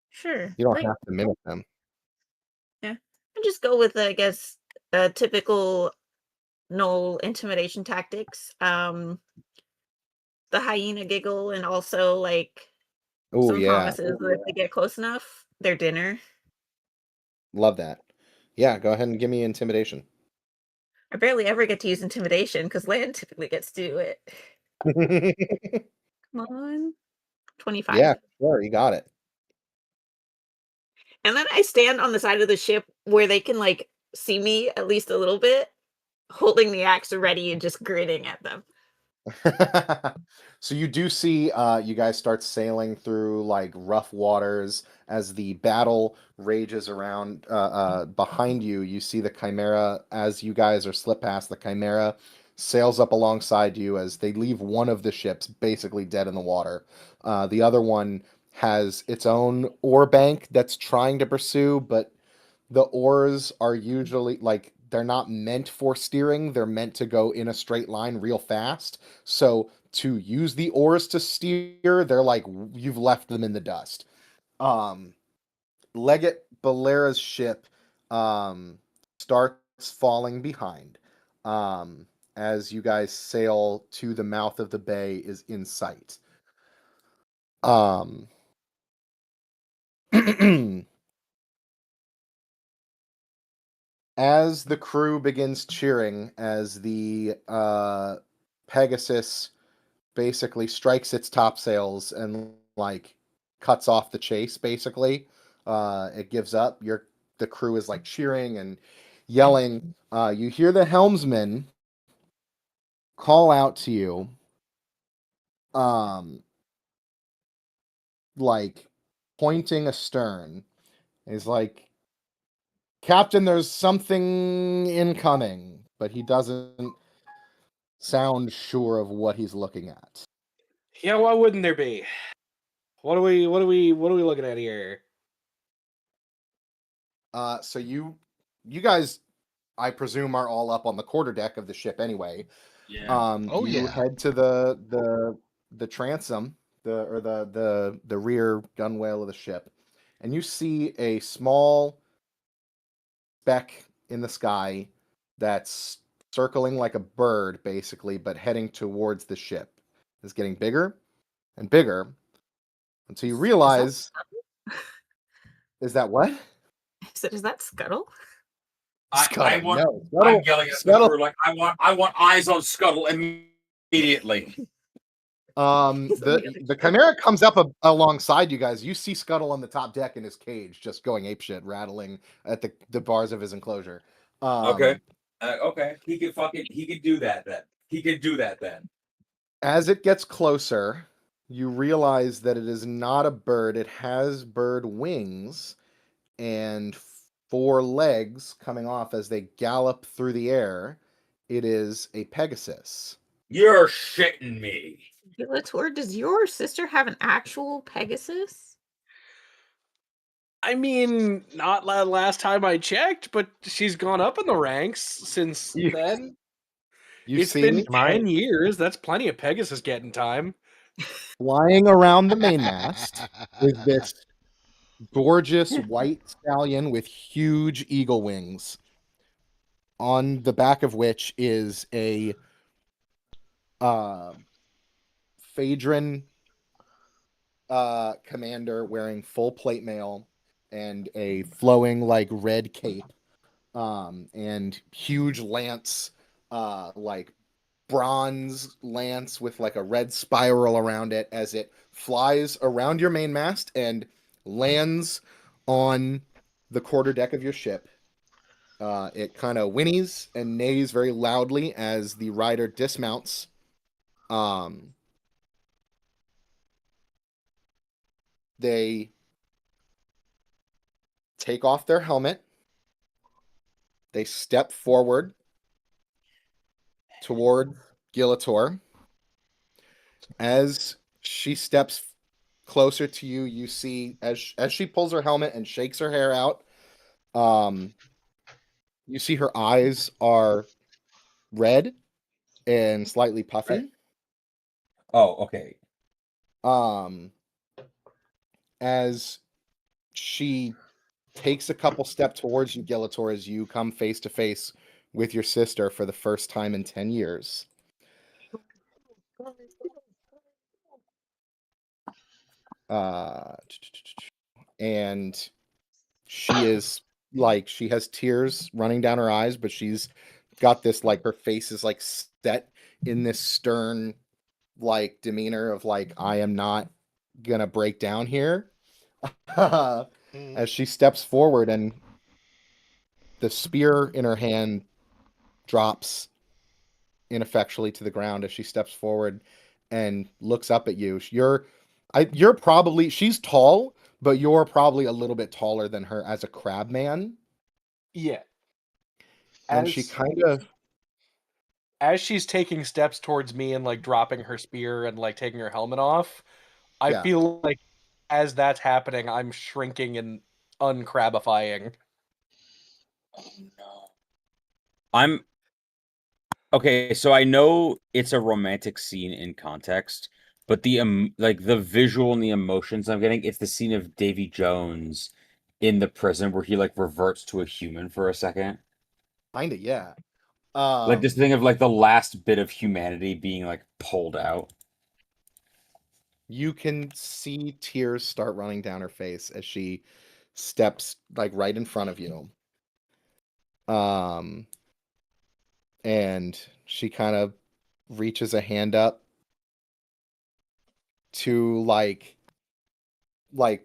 Sure. You don't Like, have to mimic them. yeah. I just go with, I guess, typical null intimidation tactics. The hyena giggle, and also like Oh, some yeah. promises that if they get close enough, their dinner. Love that. Yeah, go ahead and give me intimidation. I barely ever get to use intimidation because Lan typically gets to do it. Come on. 25. Yeah, sure, you got it. And then I stand on the side of the ship where they can like see me at least a little bit, holding the axe ready and just grinning at them. So you do see you guys start sailing through like rough waters as the battle rages around behind you. You see the Chimera as you guys are slip past. The Chimera sails up alongside you as they leave one of the ships basically dead in the water. The other one has its own oar bank that's trying to pursue, but the oars are usually like they're not meant for steering. They're meant to go in a straight line real fast. So to use the oars to steer, they're like you've left them in the dust. Legate Balera's ship starts falling behind. As you guys sail to the mouth of the bay is in sight. As the crew begins cheering, as the Pegasus basically strikes its topsails and like cuts off the chase, basically, it gives up. The crew is like cheering and yelling. You hear the helmsman call out to you, like pointing astern. He's like, Captain, there's something incoming, but he doesn't sound sure of what he's looking at. Yeah, why wouldn't there be? What are we looking at here? So you guys, I presume, are all up on the quarterdeck of the ship anyway. Yeah. You head to the transom, the rear gunwale of the ship, and you see a small speck in the sky that's circling like a bird, basically, but heading towards the ship. It's getting bigger and bigger until you realize. Is that what? Is that Scuttle? I want. No, I'm yelling at the crew like I want eyes on Scuttle immediately. The Chimera comes up alongside you guys. You see Scuttle on the top deck in his cage, just going apeshit, rattling at the bars of his enclosure. Okay. He could do that then. He could do that then. As it gets closer, you realize that it is not a bird. It has bird wings and 4 legs coming off as they gallop through the air. It is a Pegasus. You're shitting me. Gilitor, does your sister have an actual Pegasus? I mean, not last time I checked, but she's gone up in the ranks since then. It's been 10 years. That's plenty of Pegasus getting time. Flying around the mainmast is this gorgeous white stallion with huge eagle wings, on the back of which is a Phaedron commander wearing full plate mail and a flowing like red cape, and huge lance, like bronze lance with like a red spiral around it as it flies around your main mast and lands on the quarterdeck of your ship. It kind of whinnies and neighs very loudly as the rider dismounts. They take off their helmet. They step forward toward Gilitor. As she steps closer to you, you see as she pulls her helmet and shakes her hair out, you see her eyes are red and slightly puffy. Oh, okay. As she takes a couple steps towards you, Gilitor, as you come face to face with your sister for the first time in 10 years. And she is like, she has tears running down her eyes, but she's got this, like, her face is like set in this stern, like, demeanor of like, I am not gonna break down here. As she steps forward and the spear in her hand drops ineffectually to the ground as she steps forward and looks up at you. You're probably, she's tall, but you're probably a little bit taller than her as a crab man. Yeah. And she kind of, as she's taking steps towards me and like dropping her spear and like taking her helmet off, I Yeah. feel like as that's happening, I'm shrinking and uncrabifying. I'm okay, so I know it's a romantic scene in context, but the like the visual and the emotions I'm getting, it's the scene of Davy Jones in the prison where he like reverts to a human for a second. kind of, yeah. Like this thing of like the last bit of humanity being like pulled out. You can see tears start running down her face as she steps like right in front of you. And she kind of reaches a hand up to like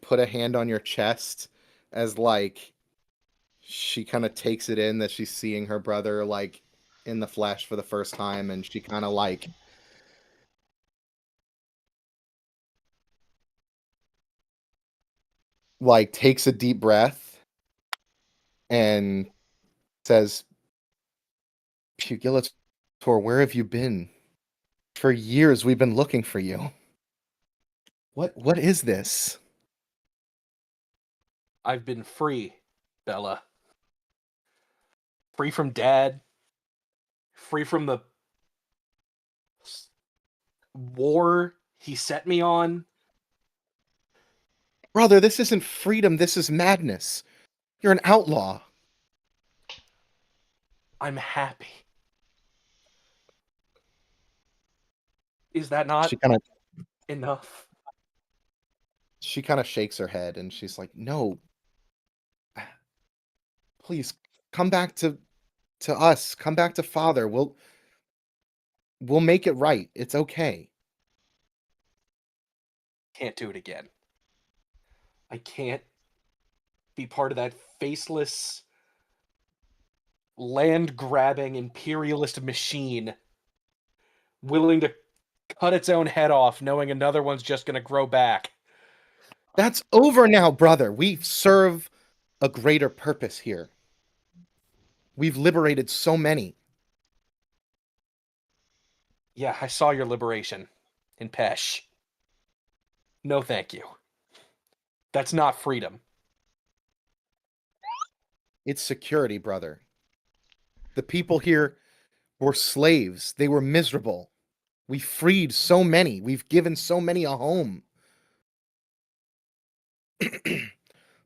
put a hand on your chest as like she kind of takes it in that she's seeing her brother like in the flesh for the first time, and she kind of like takes a deep breath and says, Pugilator, where have you been? For years we've been looking for you. What is this? I've been free, Bella. Free from Dad. Free from the war he set me on. Brother, this isn't freedom, this is madness. You're an outlaw. I'm happy. Is that not enough? She kind of shakes her head and she's like, no. Please come back to us. Come back to Father. We'll make it right. It's okay. Can't do it again. I can't be part of that faceless, land-grabbing imperialist machine willing to cut its own head off knowing another one's just going to grow back. That's over now, brother. We serve a greater purpose here. We've liberated so many. Yeah, I saw your liberation in Pesh. No thank you. That's not freedom. It's security, brother. The people here were slaves. They were miserable. We freed so many. We've given so many a home.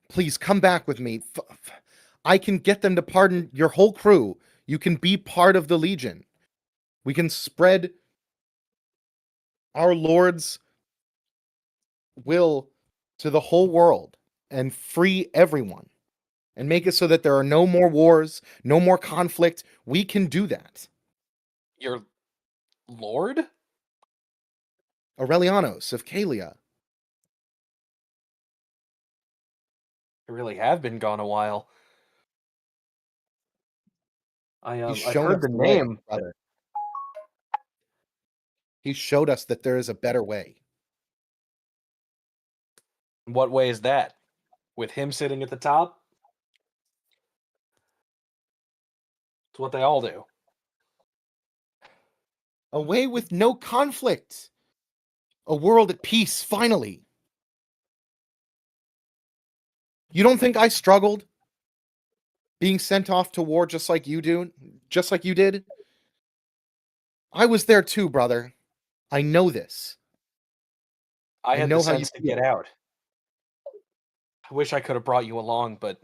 Please come back with me. I can get them to pardon your whole crew. You can be part of the Legion. We can spread our Lord's will to the whole world and free everyone and make it so that there are no more wars, no more conflict. We can do that. Your lord? Aurelianos of Calia. I really have been gone a while. I've heard the name, brother. He showed us that there is a better way. What way is that? With him sitting at the top? It's what they all do. A way with no conflict. A world at peace, finally. You don't think I struggled being sent off to war just like you do? Just like you did? I was there too, brother. I know this. I had the sense to get out. I wish I could have brought you along, but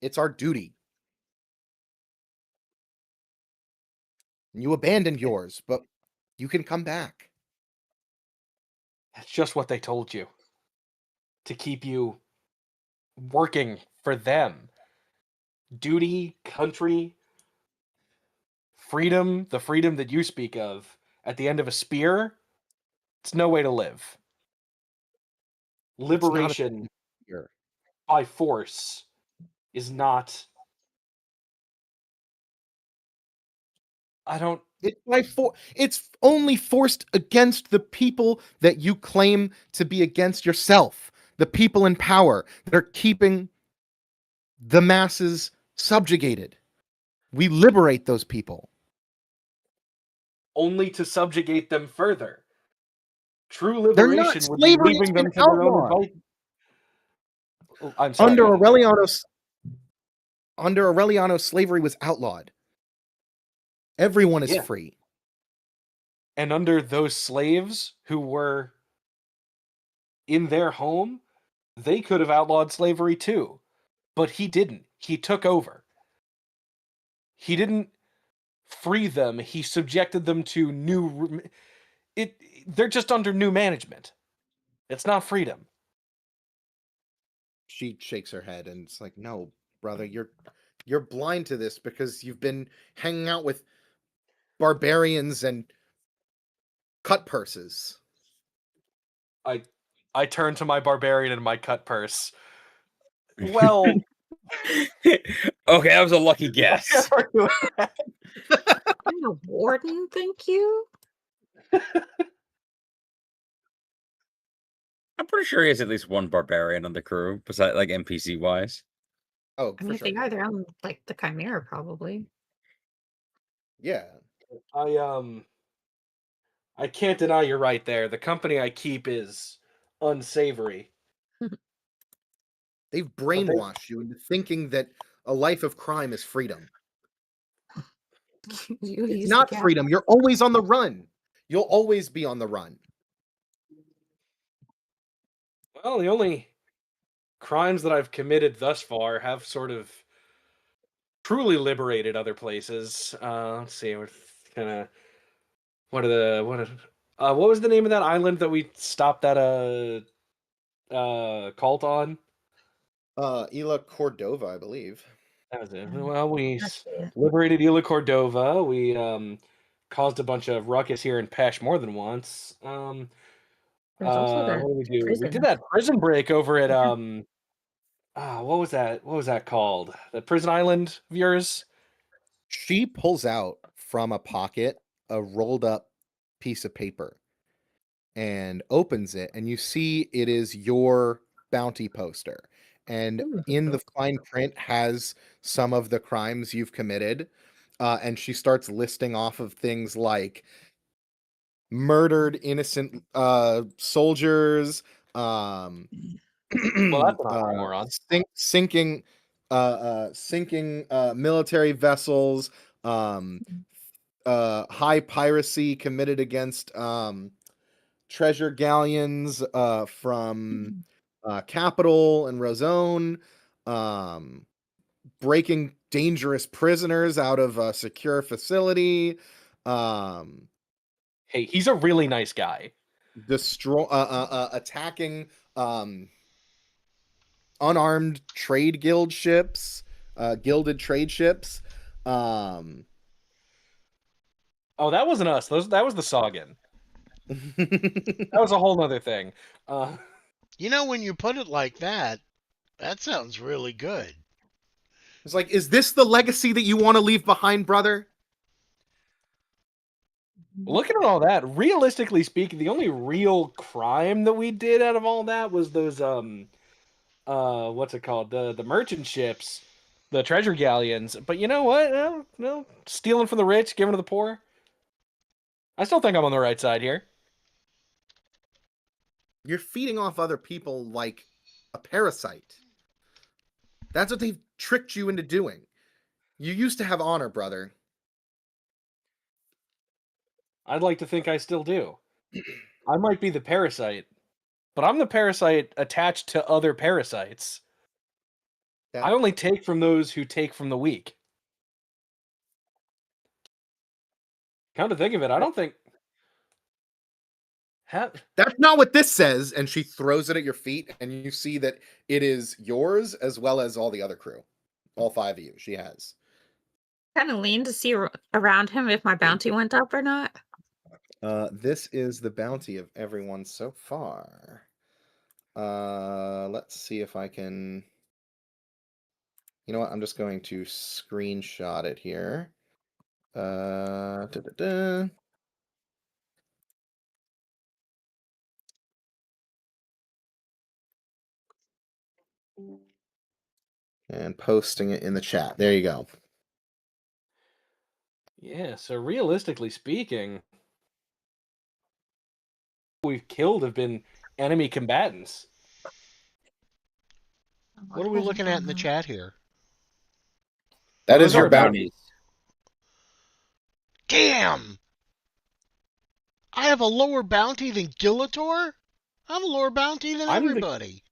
it's our duty. You abandoned yours, but you can come back. That's just what they told you. To keep you working for them. Duty, country, freedom, the freedom that you speak of, at the end of a spear, it's no way to live. Liberation by force is not. It's only forced against the people that you claim to be against yourself. The people in power that are keeping the masses subjugated. We liberate those people. Only to subjugate them further. True liberation would be slavery leaving them to outlawed. their own device. Oh, I'm sorry. Under Aureliano, slavery was outlawed. Everyone is free. And under those slaves who were in their home, they could have outlawed slavery too. But he didn't. He took over. He didn't free them. He subjected them to new... They're just under new management. It's not freedom. She shakes her head and it's like, no, brother, you're blind to this because you've been hanging out with barbarians and cut purses. I turn to my barbarian and my cut purse. Well... Okay, that was a lucky guess. I'm a warden, thank you. I'm pretty sure he has at least one barbarian on the crew, besides like NPC wise. Oh, I mean, if they are, they're on like the Chimera, probably. Yeah. I can't deny you're right there. The company I keep is unsavory. They've brainwashed you into thinking that a life of crime is freedom. It's not freedom. You're always on the run. You'll always be on the run. Well, the only crimes that I've committed thus far have sort of truly liberated other places. Let's see, what was the name of that island that we stopped that cult on? Isla Cordova, I believe. That was it. Well, we liberated Isla Cordova. We caused a bunch of ruckus here in Pesh more than once. What did we do? We did that prison break over at what was that? What was that called? The prison island of yours? She pulls out from a pocket a rolled up piece of paper and opens it, and you see it is your bounty poster. And in the fine print has some of the crimes you've committed. And she starts listing off of things like murdered innocent soldiers, well, that's an moron. sinking military vessels, high piracy committed against treasure galleons from Capital and Rosone, breaking dangerous prisoners out of a secure facility. Hey, he's a really nice guy. Attacking unarmed trade guild ships, gilded trade ships. Oh, that wasn't us. That was the Sagan. That was a whole nother thing. You know, when you put it like that, that sounds really good. It's like, is this the legacy that you want to leave behind, brother? Looking at all that, realistically speaking, the only real crime that we did out of all that was those what's it called? The merchant ships, the treasure galleons. But you know what? No, stealing from the rich, giving to the poor. I still think I'm on the right side here. You're feeding off other people like a parasite. That's what they've tricked you into doing. You used to have honor, brother. I'd like to think I still do. I might be the parasite, but I'm the parasite attached to other parasites. I only take from those who take from the weak. Come to think of it, I don't think... That's not what this says, and she throws it at your feet, and you see that it is yours as well as all the other crew. All 5 of you, she has. kind of lean to see around him if my bounty went up or not. This is the bounty of everyone so far. Let's see if I can. You know what? I'm just going to screenshot it here. Da-da-da. And posting it in the chat. There you go. Yeah, so realistically speaking, we've killed have been enemy combatants. What are we looking at in the chat here? That Those is your are bounty. Damn! I have a lower bounty than Gillator? I have a lower bounty than I'm the- everybody.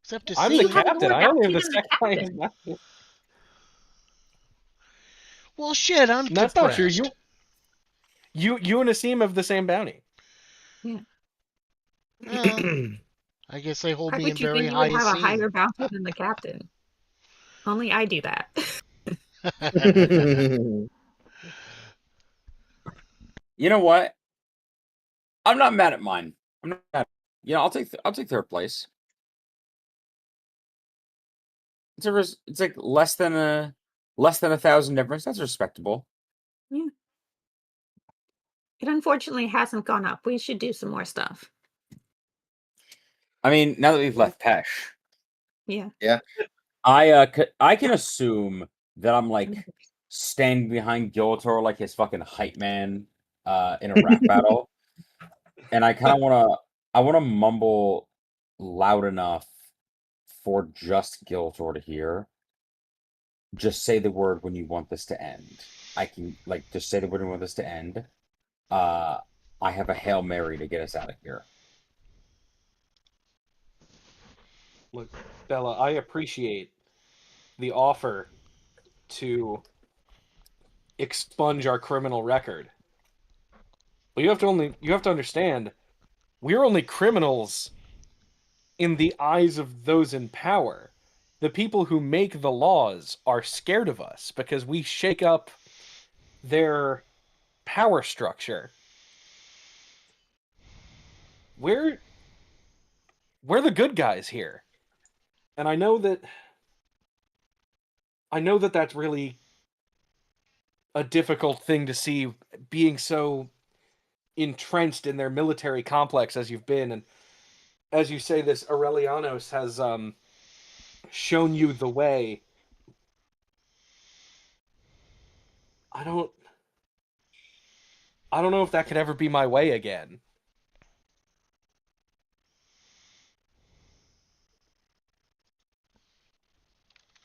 Except to I'm see. the You have a captain. lower I only have bounty the than the second highest captain. bounty. Well, shit, I'm That's depressed. not true. You and Asim have the same bounty. Well, I guess they hold Why me would in you very think you high would have a higher esteem. bounty than the captain? Only I do that. You know what? I'm not mad at mine. I'm not mad. Yeah, I'll take third place. It's like less than 1,000 difference. That's respectable. Yeah. It unfortunately hasn't gone up. We should do some more stuff. I mean, now that we've left Pesh, Yeah. I can assume that I'm like standing behind Gillator like his fucking hype man in a rap battle, and I kind of want to mumble loud enough for just Gillator to hear. Just say the word when you want this to end. I can just say the word when you want this to end. I have a Hail Mary to get us out of here. Look, Bella, I appreciate the offer to expunge our criminal record. But you have to understand, we're only criminals in the eyes of those in power. The people who make the laws are scared of us because we shake up their power structure. We're the good guys here. And I know that that's really a difficult thing to see, being so entrenched in their military complex as you've been, and as you say, this Aurelianos has shown you the way. I don't know if that could ever be my way again.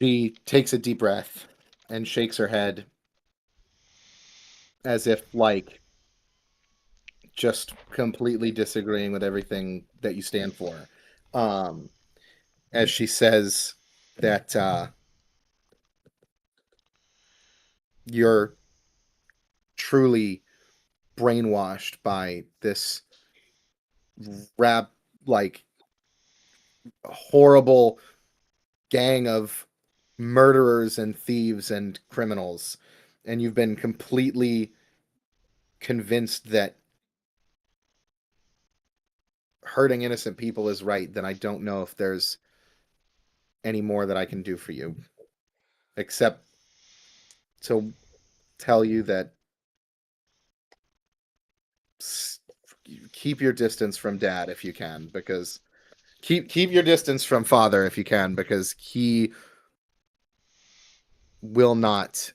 She takes a deep breath and shakes her head as if just completely disagreeing with everything that you stand for. As she says that you're truly brainwashed by this horrible gang of murderers and thieves and criminals, and you've been completely convinced that hurting innocent people is right, then I don't know if there's any more that I can do for you, except to tell you that keep your distance from Dad if you can, because keep your distance from Father if you can, because he will not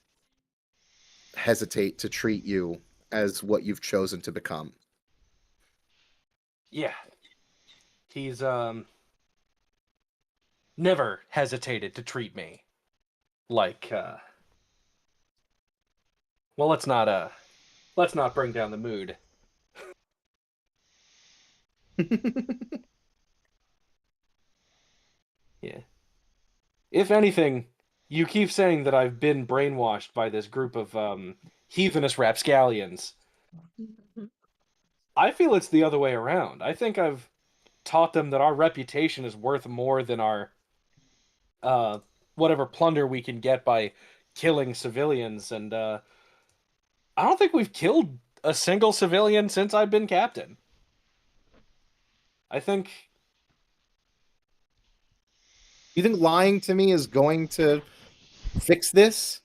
hesitate to treat you as what you've chosen to become. Yeah. He's never hesitated to treat me like well, let's not bring down the mood. Yeah. If anything, you keep saying that I've been brainwashed by this group of heathenous rapscallions. I feel it's the other way around. I think I've taught them that our reputation is worth more than our whatever plunder we can get by killing civilians, and I don't think we've killed a single civilian since I've been captain. I think. You think lying to me is going to fix this?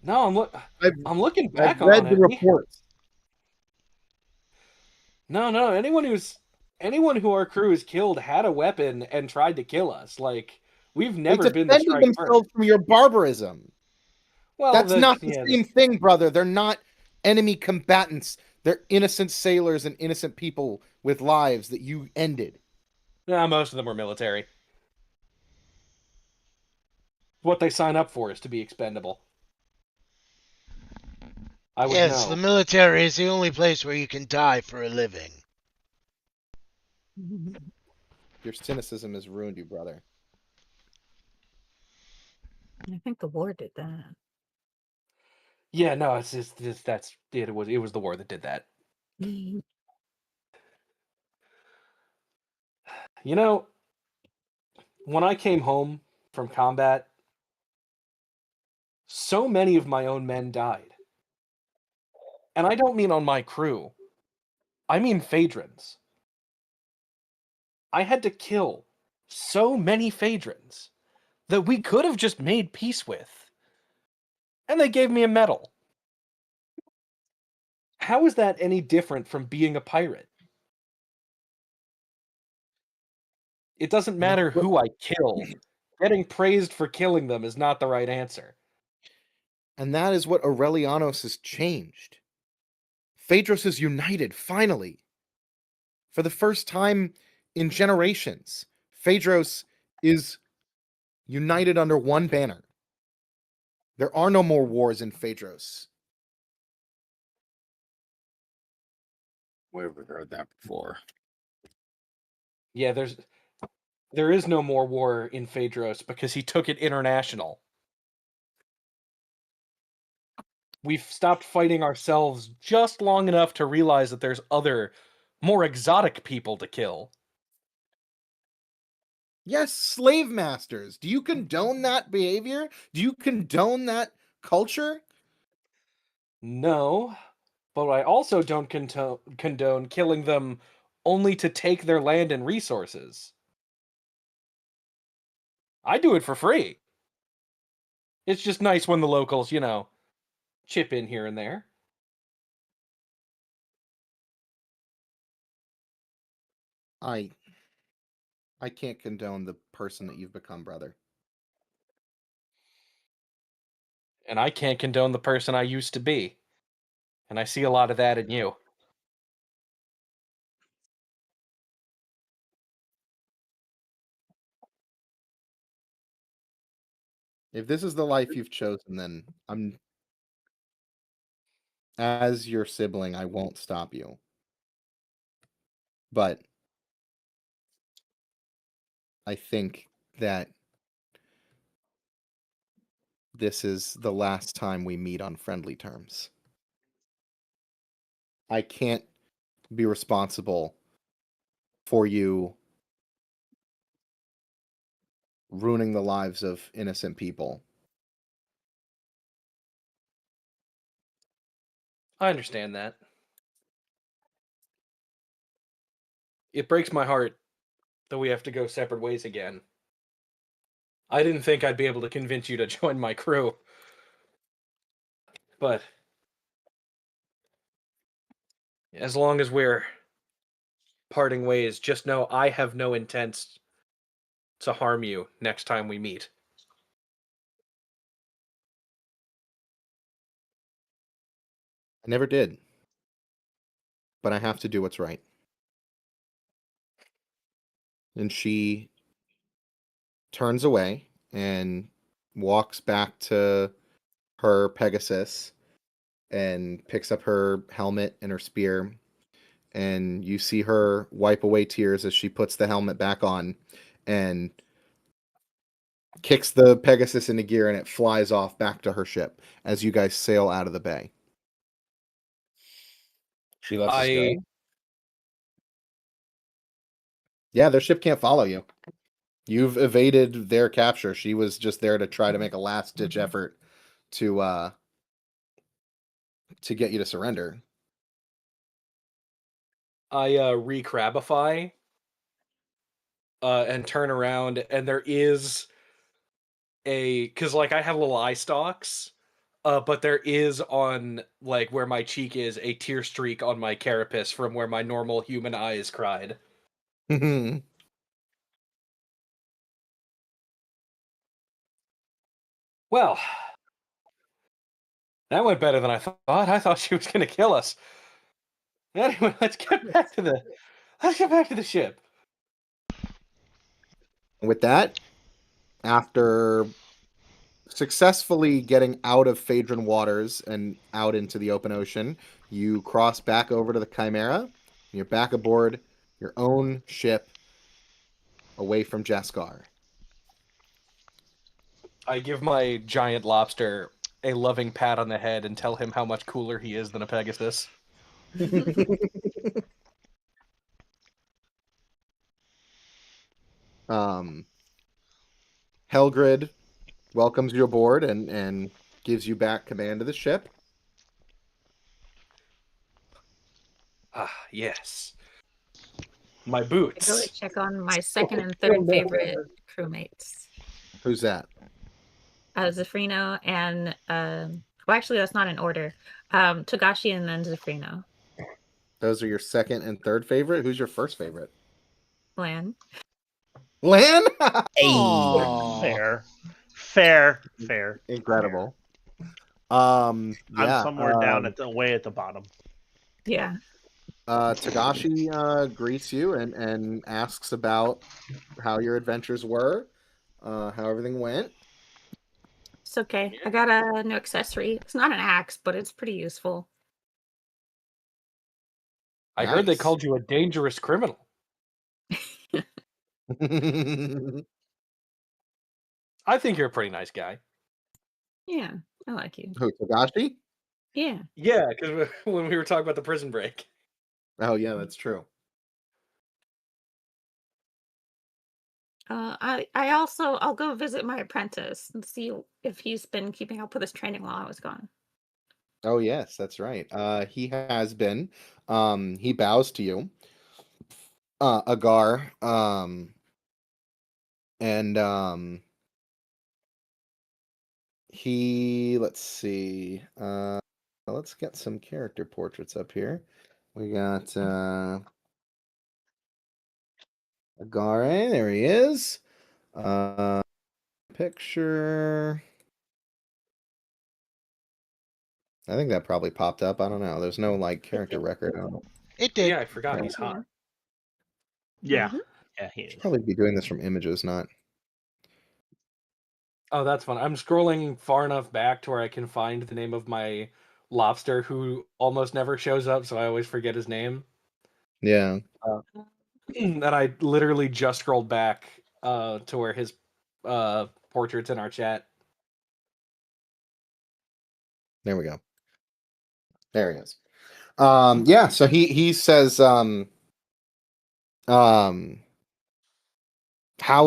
No, I'm looking back I've read on the it. reports. No. Anyone who our crew has killed had a weapon and tried to kill us. Like, we've never been the They defended strike themselves first. from your barbarism. Well, That's not the same thing, brother. They're not enemy combatants. They're innocent sailors and innocent people with lives that you ended. Yeah, most of them were military. What they sign up for is to be expendable. I would Yes, know. the military is the only place where you can die for a living. Your cynicism has ruined you, brother. I think the war did that. Yeah, no, it's just it was the war that did that. You know, when I came home from combat, so many of my own men died. And I don't mean on my crew. I mean Phaedrons. I had to kill so many Phaedrons that we could have just made peace with. And they gave me a medal. How is that any different from being a pirate? It doesn't matter who I kill. Getting praised for killing them is not the right answer. And that is what Aurelianos has changed. Phaedros is united, finally. For the first time in generations, Phaedros is united under one banner. There are no more wars in Phaedros. Where have we heard that before? Yeah, there is no more war in Phaedros because he took it international. We've stopped fighting ourselves just long enough to realize that there's other, more exotic people to kill. Yes, slave masters. Do you condone that behavior? Do you condone that culture? No, but I also don't condone killing them only to take their land and resources. I do it for free. It's just nice when the locals, chip in here and there. I can't condone the person that you've become, brother. And I can't condone the person I used to be. And I see a lot of that in you. If this is the life you've chosen, then as your sibling, I won't stop you. But I think that this is the last time we meet on friendly terms. I can't be responsible for you ruining the lives of innocent people. I understand that. It breaks my heart that we have to go separate ways again. I didn't think I'd be able to convince you to join my crew. But as long as we're parting ways, just know I have no intent to harm you next time we meet. I never did. But I have to do what's right. And she turns away and walks back to her Pegasus and picks up her helmet and her spear. And you see her wipe away tears as she puts the helmet back on and kicks the Pegasus into gear, and it flies off back to her ship as you guys sail out of the bay. She lets us go. Yeah, their ship can't follow you. You've evaded their capture. She was just there to try to make a last-ditch effort to get you to surrender. I re-crabify and turn around, and there is because like I have little eye stalks, but there is on like where my cheek is a tear streak on my carapace from where my normal human eyes cried. Well, that went better than I thought. I thought she was going to kill us. Anyway, let's get back to the ship. With that, after successfully getting out of Phaedron waters and out into the open ocean, you cross back over to the Chimera. And you're back aboard your own ship away from Jaskar. I give my giant lobster a loving pat on the head and tell him how much cooler he is than a Pegasus. Helgrid welcomes you aboard and gives you back command of the ship. Ah, yes. My I go boots. to check on my second and third favorite crewmates. Who's that? Zafrino and well, actually, that's not in order. Togashi and then Zafrino. Those are your second and third favorite. Who's your first favorite? Lan. Lan? Aw. Fair. Incredible. I'm Yeah, somewhere down way at the bottom. Yeah. Togashi greets you and asks about how your adventures were, how everything went. It's okay. I got a new accessory. It's not an axe, but it's pretty useful. I heard they Nice. called you a dangerous criminal. I think you're a pretty nice guy. Yeah, I like you. Who, Togashi? Yeah. Yeah, because when we were talking about the prison break. Oh, yeah, that's true. I'll go visit my apprentice and see if he's been keeping up with his training while I was gone. Oh, yes, that's right. He has been. He bows to you, Agar, and let's see. Let's get some character portraits up here. We got Agare, there he is. Picture. I think that probably popped up. I don't know. There's no like character record on it. It did. Yeah, I forgot he's hot. Yeah. Mhm. Yeah, he is. Should probably be doing this from images, not. Oh, that's fun. I'm scrolling far enough back to where I can find the name of my lobster who almost never shows up, so I always forget his name. Yeah. And I literally just scrolled back to where his portrait's in our chat. There we go. There he is. Yeah, so he says how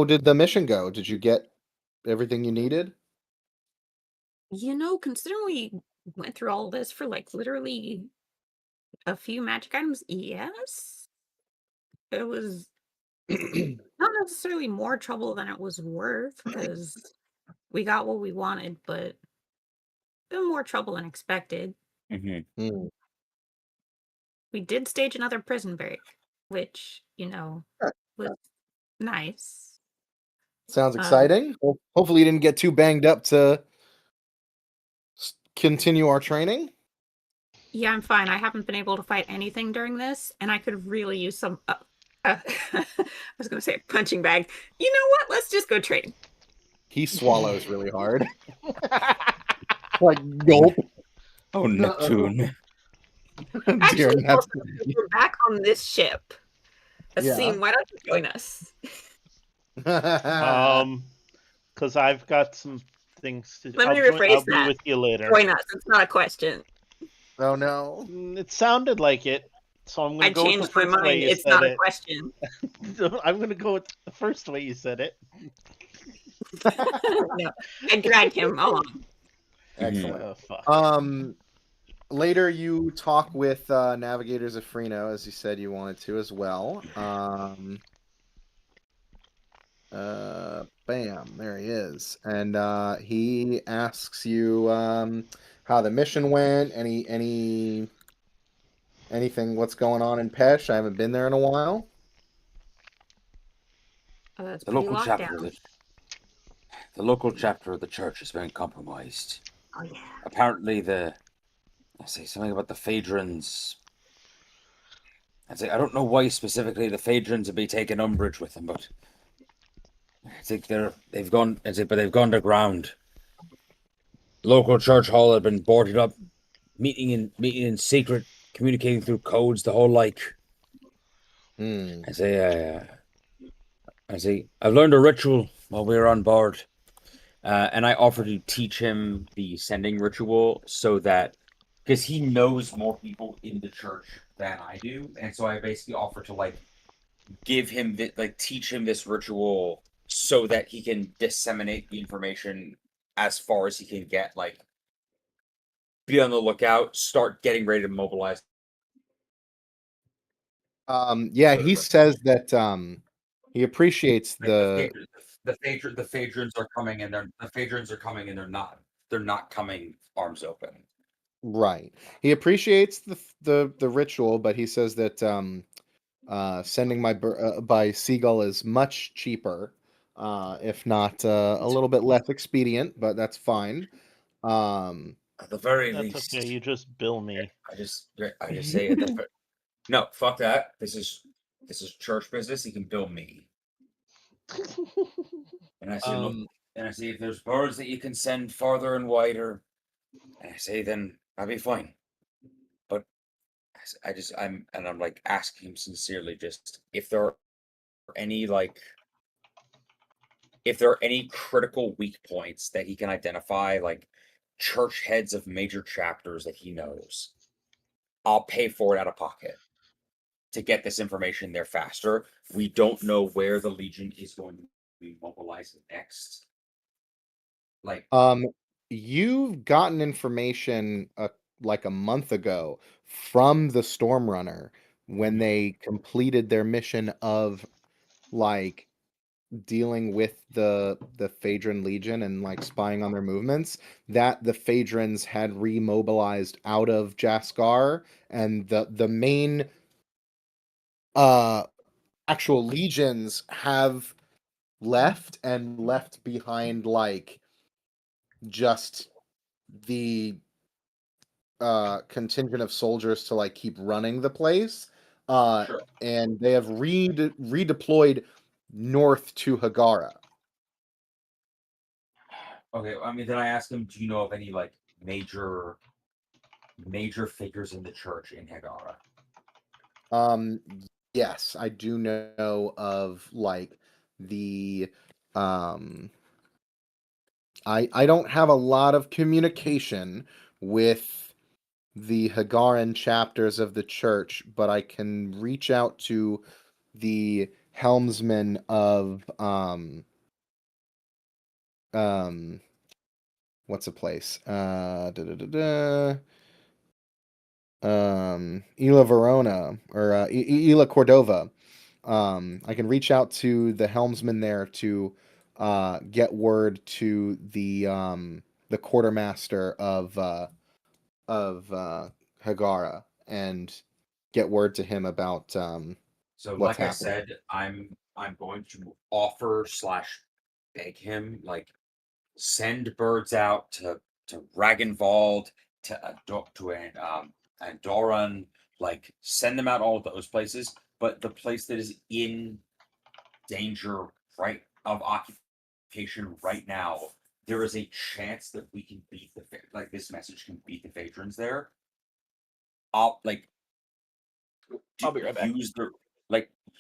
did the mission go? Did you get everything you needed? Considering we went through all this for like literally a few magic items, yes. It was not necessarily more trouble than it was worth because we got what we wanted, but more trouble than expected. Mm-hmm. We did stage another prison break, which, was nice. Sounds exciting. Hopefully you didn't get too banged up to continue our training. Yeah, I'm fine. I haven't been able to fight anything during this, and I could really use some... I was going to say a punching bag. You know what? Let's just go train. He swallows really hard. Like, gulp. Oh, Neptune. Actually, we're back on this ship. Asim, why don't you join us? Because I've got some things to. Let me rephrase I'll that. be with you later. Join us. It's not a question. Oh no! It sounded like it. So I'm I gonna go with the changed my first way mind. you It's said not a it. question. I'm gonna go with the first way you said it. No, I drag him along. Excellent. Oh, fuck. Later you talk with Navigator Zafrino, as you said you wanted to as well. Bam, there he is, and he asks you how the mission went. Anything? What's going on in Pesh? I haven't been there in a while. It's The pretty local locked chapter down. the local chapter of the church has been compromised. Oh yeah. Apparently, I say something about the Phaedrons. I don't know why specifically the Phaedrons would be taking umbrage with them, but I think they've gone to ground. The local church hall had been boarded up, meeting in secret, communicating through codes, the whole like. I say I've learned a ritual while we were on board, and I offer to teach him the sending ritual so that because he knows more people in the church than I do, and so I basically offer to like give him teach him this ritual so that he can disseminate the information as far as he can get, like be on the lookout, start getting ready to mobilize. Yeah, he says that he appreciates the Phaedrons are coming, and they're not coming arms open. Right. He appreciates the ritual, but he says that sending by Seagull is much cheaper, if not a little bit less expedient, but that's fine. At the very That's least, okay. You just bill me. I just say no, fuck that. This is church business. He can bill me. And I say, look, and I say, if there's birds that you can send farther and wider, and I say, then I'll be fine. But I'm like asking him sincerely, just if there are any critical weak points that he can identify, like church heads of major chapters that he knows, I'll pay for it out of pocket to get this information there faster. We don't know where the Legion is going to be mobilized next. Like, you've gotten information like a month ago from the Stormrunner when they completed their mission of like dealing with the Phaedron Legion and like spying on their movements, that the Phaedrons had remobilized out of Jaskar, and the main actual legions have left and left behind like just the contingent of soldiers to like keep running the place. sure. And they have redeployed north to Hagara. Okay, I mean, then I asked him, do you know of any like major figures in the church in Hagara? Yes, I do know of like the I don't have a lot of communication with the Hagaran chapters of the church, but I can reach out to the helmsman of what's a place? Isla Verona or Isla Cordova. I can reach out to the helmsman there to get word to the quartermaster of Hagara and get word to him about So, what's like I happening. said, I'm going to offer / beg him, like, send birds out to Ragnvald, to Andoran, like send them out all of those places. But the place that is in danger of occupation right now, there is a chance that we can beat this message can beat the Phaedrons there. I'll be right back.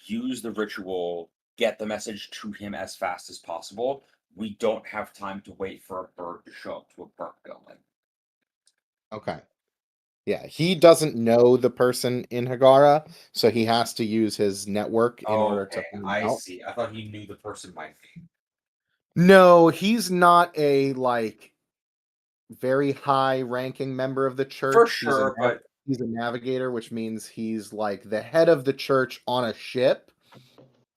Use the ritual, get the message to him as fast as possible. We don't have time to wait for a bird to show up to a burnt building. Okay. Yeah, he doesn't know the person in Hagara, so he has to use his network in order to find out. see. I thought he knew the person by name. No, he's not a like very high ranking member of the church. For sure, but he's a navigator, which means he's like the head of the church on a ship.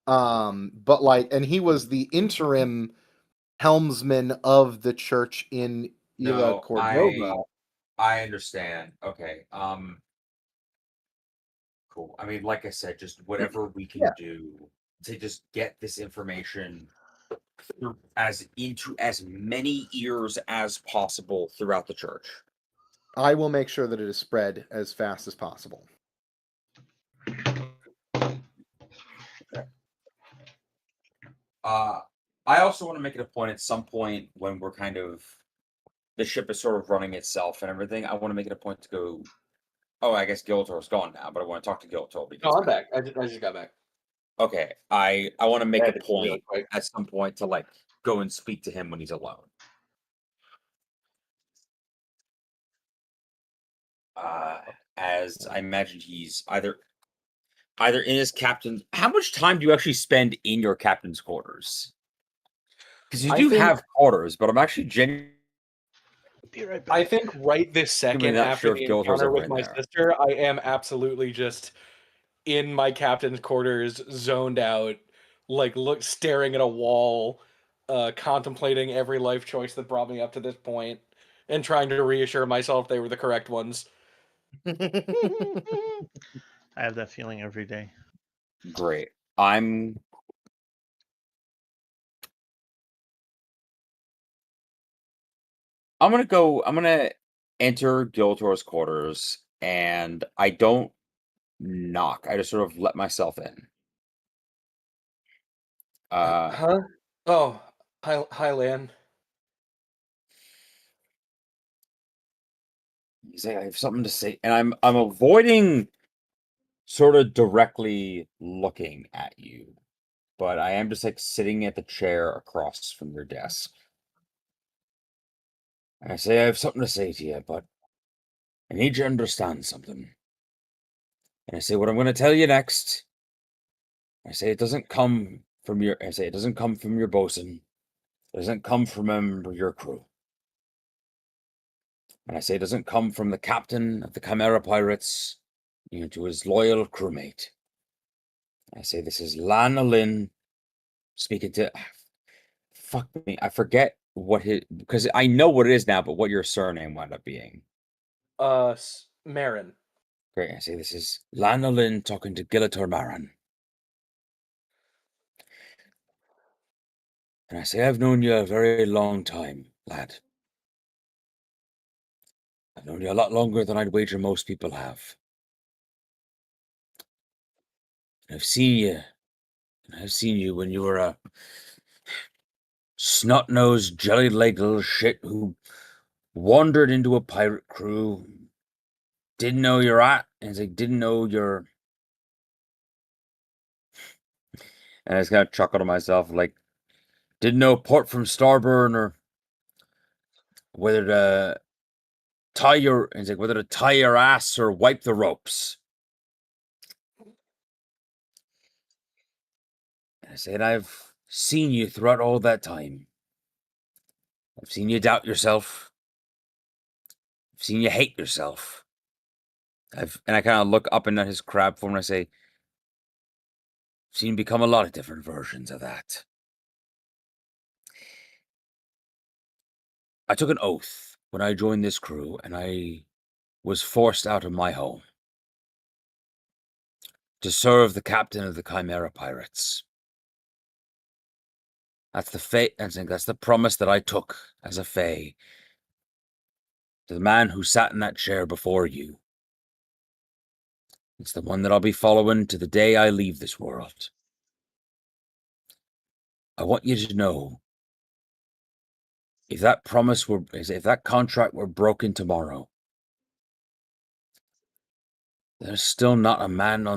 But like, and he was the interim helmsman of the church in Isla Cordova. I understand. Okay. Cool. I mean, like I said, just whatever we can do to just get this information into as many ears as possible throughout the church. I will make sure that it is spread as fast as possible. I also want to make it a point at some point when we're kind of the ship is sort of running itself and everything. I want to make it a point to go. Oh, I guess Giltor's gone now, but I want to talk to Giltor because I'm back. I just got back. Okay, I want to make a point really quick. at some point to like go and speak to him when he's alone. As I imagine he's either in his captain's. How much time do you actually spend in your captain's quarters? Because you do have quarters, but I'm actually genuinely. Be right back. I think right this second not after sure the if Giltor's encounter ever with in my there. sister, I am absolutely just in my captain's quarters, zoned out, like staring at a wall, contemplating every life choice that brought me up to this point, and trying to reassure myself they were the correct ones. I have that feeling every day. Great. I'm gonna enter Giltor's quarters, and I don't knock. I just sort of let myself in. Huh? Oh, hi, Lan. He's like, I have something to say, and I'm avoiding sort of directly looking at you, but I am just like sitting at the chair across from your desk. I say I have something to say to you, but I need you to understand something. And I say what I'm going to tell you next. I say it doesn't come from your. I say it doesn't come from your bosun. It doesn't come from a member of your crew. And I say it doesn't come from the captain of the Chimera Pirates, to his loyal crewmate. I say this is Lan Alin speaking to. Fuck me, I forget what his, because I know what it is now, but what your surname wound up being. Marin. Great. I say this is Lan Alin talking to Giltor Marin. And I say I've known you a very long time, lad. I've known you a lot longer than I'd wager most people have. And I've seen you when you were a snot-nosed, jelly-legged little shit who wandered into a pirate crew, didn't know you're at, and like didn't know you're. And I just kind of chuckled to myself, like, didn't know port from starboard or whether to tie your, and it's like whether to tie your ass or wipe the ropes. And I said, I've seen you throughout all that time. I've seen you doubt yourself. I've seen you hate yourself. And I kind of look up and at his crab form and I say, I've seen you become a lot of different versions of that. I took an oath when I joined this crew and I was forced out of my home to serve the captain of the Chimera Pirates. That's the fate, I think that's the promise that I took as a Fae to the man who sat in that chair before you. It's the one that I'll be following to the day I leave this world. I want you to know, if that contract were broken tomorrow, there's still not a man,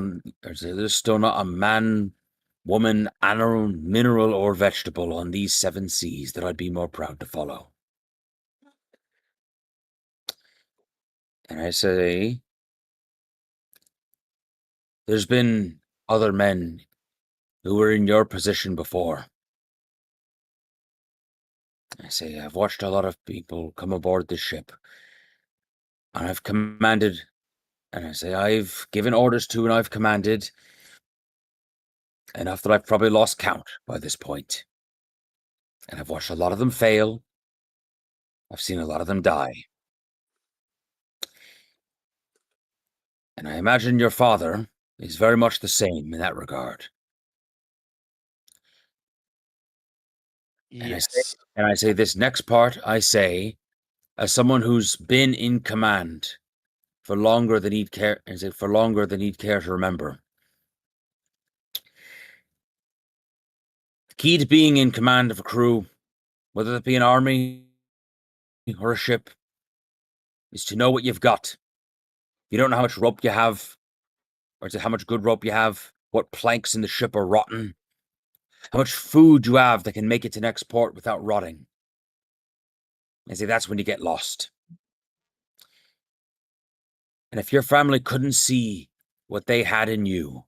woman, animal, mineral, or vegetable on these 7 seas that I'd be more proud to follow. And I say, there's been other men who were in your position before. I say, I've watched a lot of people come aboard this ship. And I've commanded, and I say, I've given orders to and I've commanded enough that I've probably lost count by this point. And I've watched a lot of them fail. I've seen a lot of them die. And I imagine your father is very much the same in that regard. Yes. And I say this next part, I say, as someone who's been in command for longer than he'd care, to remember. The key to being in command of a crew, whether it be an army or a ship, is to know what you've got. You don't know how much rope you have, or how much good rope you have, what planks in the ship are rotten, how much food you have that can make it to next port without rotting. I say that's when you get lost. And if your family couldn't see what they had in you,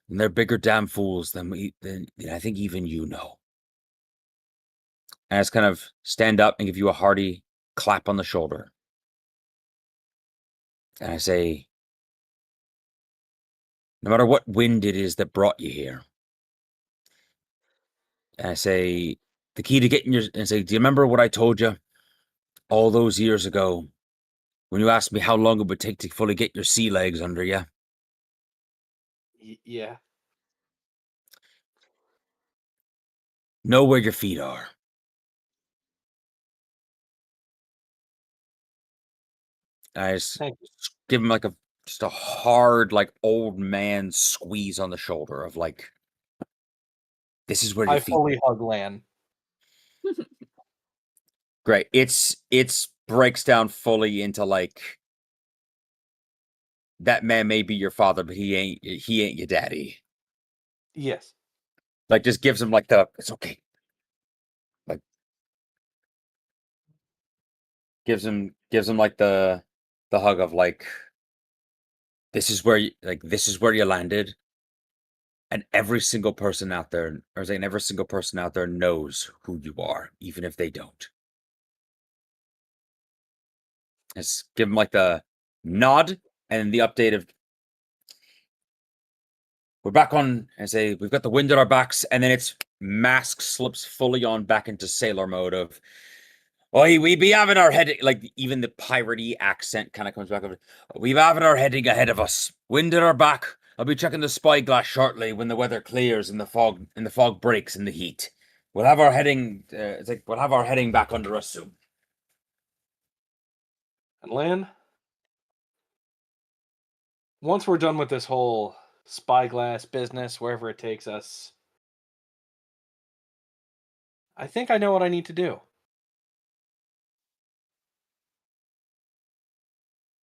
then they're bigger damn fools than I think even you know. And I just kind of stand up and give you a hearty clap on the shoulder. And I say, no matter what wind it is that brought you here. And I say, the key to getting do you remember what I told you all those years ago when you asked me how long it would take to fully get your sea legs under you? Yeah. Know where your feet are. I just give him like just a hard, like old man squeeze on the shoulder of like, this is where your feet. I fully hug Lan. Great. It's breaks down fully into like, that man may be your father, but he ain't your daddy. Yes. Like just gives him like it's okay. Like gives him like the hug of like, this is where you landed. And every single person out there, knows who you are, even if they don't. Just give him like the nod and the update of, we're back on, and say, we've got the wind at our backs, and then its mask slips fully on back into sailor mode of, we be having our heading, like even the piratey accent kind of comes back over. We be having our heading ahead of us. Wind at our back. I'll be checking the spyglass shortly when the weather clears and the fog breaks in the heat. We'll have our heading. We'll have our heading back under us soon. And Lan, once we're done with this whole spyglass business, wherever it takes us, I think I know what I need to do.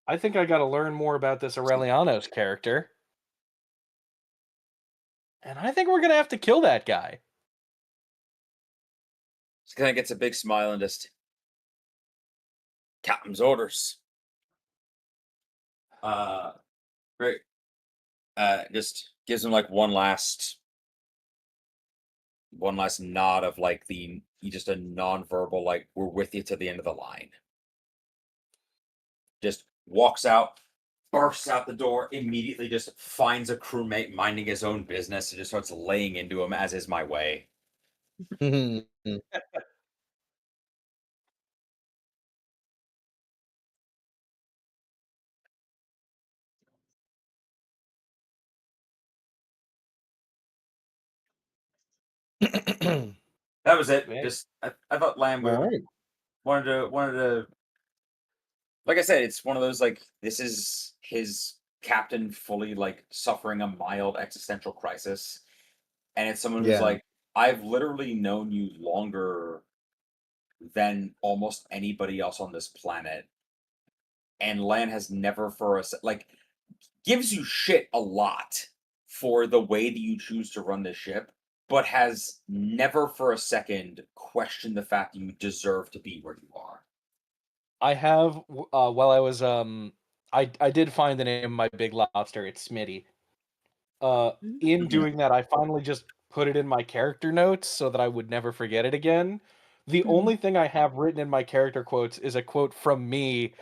I think I got to learn more about this Aurelianos character. And I think we're going to have to kill that guy. Just kind of gets a big smile and just, Captain's orders. Great. Just gives him like one last nod of like just a non-verbal, like, we're with you to the end of the line. Just walks out, bursts out the door, immediately just finds a crewmate minding his own business and just starts laying into him, as is my way. That was it. Just I thought Lamb wanted to, like I said, it's one of those, like, this is his captain fully like suffering a mild existential crisis. And it's someone who's like, I've literally known you longer than almost anybody else on this planet. And Lan has never for us gives you shit a lot for the way that you choose to run this ship, but has never for a second questioned the fact that you deserve to be where you are. I have while I was I did find the name of my big lobster. It's Smitty. In doing that, I finally just put it in my character notes so that I would never forget it again. The only thing I have written in my character quotes is a quote from me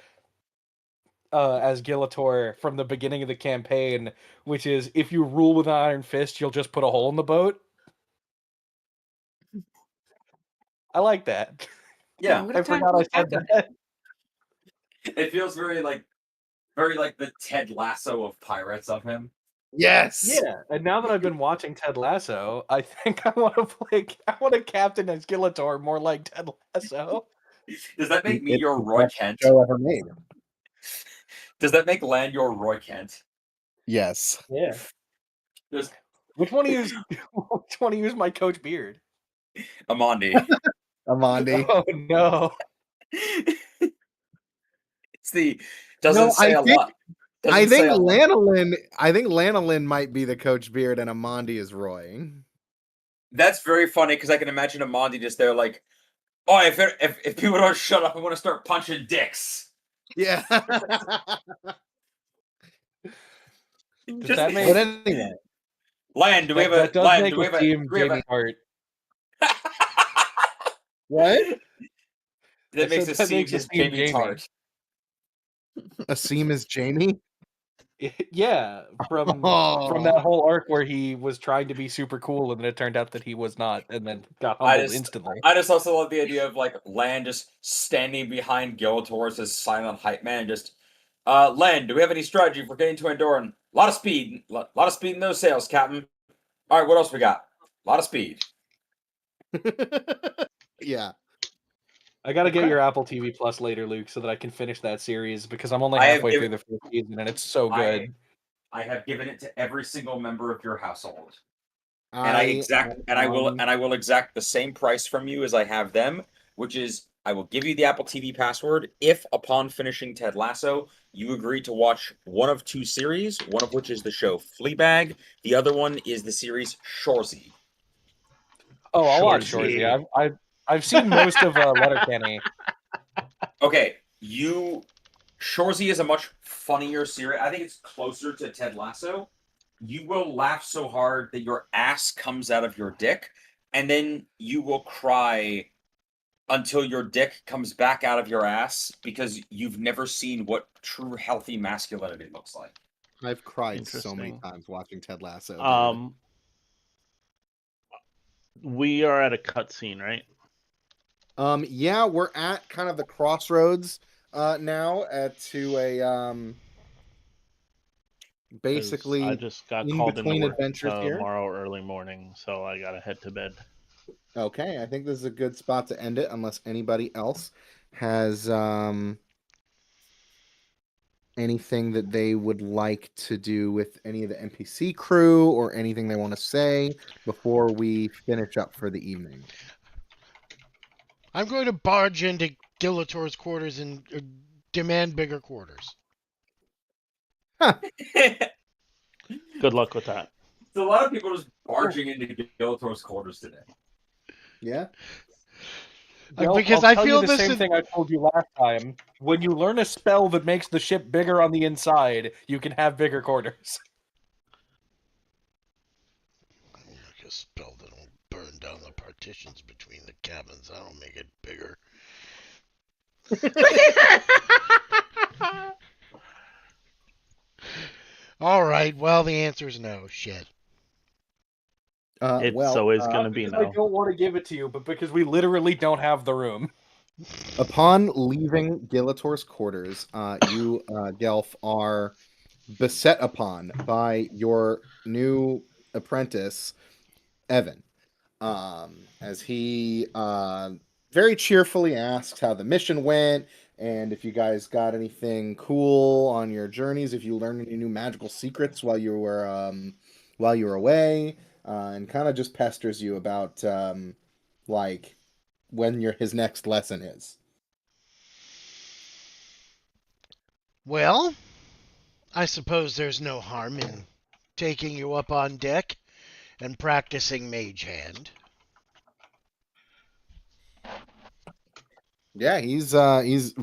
as Gilator from the beginning of the campaign, which is, "If you rule with an iron fist, you'll just put a hole in the boat." I like that. Yeah, What I a time forgot to I be said captain. that. it feels very like the Ted Lasso of pirates of him. Yes. Yeah, and now that I've been watching Ted Lasso, I think I want to captain as Gilator more like Ted Lasso. Does that make me It's your the Roy best Kent? show ever made. Does that make Land your Roy Kent? Yes. Yeah. There's Which one of you is my Coach Beard? Amandi. Amandi. Oh no. It's the doesn't say a lot. I think say a lot. Lanolin might be the Coach Beard and Amandi is Roy. That's very funny because I can imagine Amandi just there like, oh, if people don't shut up, I'm gonna start punching dicks. Yeah. Does that make But anyway, Land? Do we have a that does Land? make Do we have it a? seem Do we have Jamie a? Hart. what? That makes it seem makes it just seem Jamie Jamie. Tart. Asim is Jamie? Yeah, from that whole arc where he was trying to be super cool and then it turned out that he was not, and then got humbled instantly. I just also love the idea of like Land just standing behind Gilator as his silent hype man. Just, Land, do we have any strategy for getting to Andoran? A lot of speed, lot of speed in those sails, Captain. All right, what else we got? A lot of speed. Yeah. I gotta get your Apple TV Plus later, Luke, so that I can finish that series because I'm only halfway through the first season and it's so good. I have given it to every single member of your household. And I will exact the same price from you as I have them, which is I will give you the Apple TV password if upon finishing Ted Lasso, you agree to watch one of two series, one of which is the show Fleabag, the other one is the series Shoresy. Oh, I'll watch Shoresy. I've seen most of Letterkenny. Okay, Shoresy is a much funnier series. I think it's closer to Ted Lasso. You will laugh so hard that your ass comes out of your dick, and then you will cry until your dick comes back out of your ass because you've never seen what true healthy masculinity looks like. I've cried so many times watching Ted Lasso. We are at a cutscene, right? Yeah, we're at kind of the crossroads now to a basically I just got in called between into work adventures here. tomorrow early morning, so I gotta head to bed. Okay, I think this is a good spot to end it unless anybody else has anything that they would like to do with any of the NPC crew or anything they want to say before we finish up for the evening. I'm going to barge into Gilator's quarters and demand bigger quarters. Good luck with that. So a lot of people just barging into Gilator's quarters today. Yeah. Because I'll I tell feel you the this same is thing I told you last time. When you learn a spell that makes the ship bigger on the inside, you can have bigger quarters. Like a spell that'll burn down the partitions between the cabins. That'll make it bigger. All right. Well, the answer is no. Shit. It's always going to be no. I don't want to give it to you, but because we literally don't have the room. Upon leaving Gilator's quarters, you, Gelf, are beset upon by your new apprentice, Evan, as he very cheerfully asks how the mission went and if you guys got anything cool on your journeys, if you learned any new magical secrets while you were away, and kind of just pesters you about like when his next lesson is. Well, I suppose there's no harm in taking you up on deck and practicing Mage Hand. Yeah, he's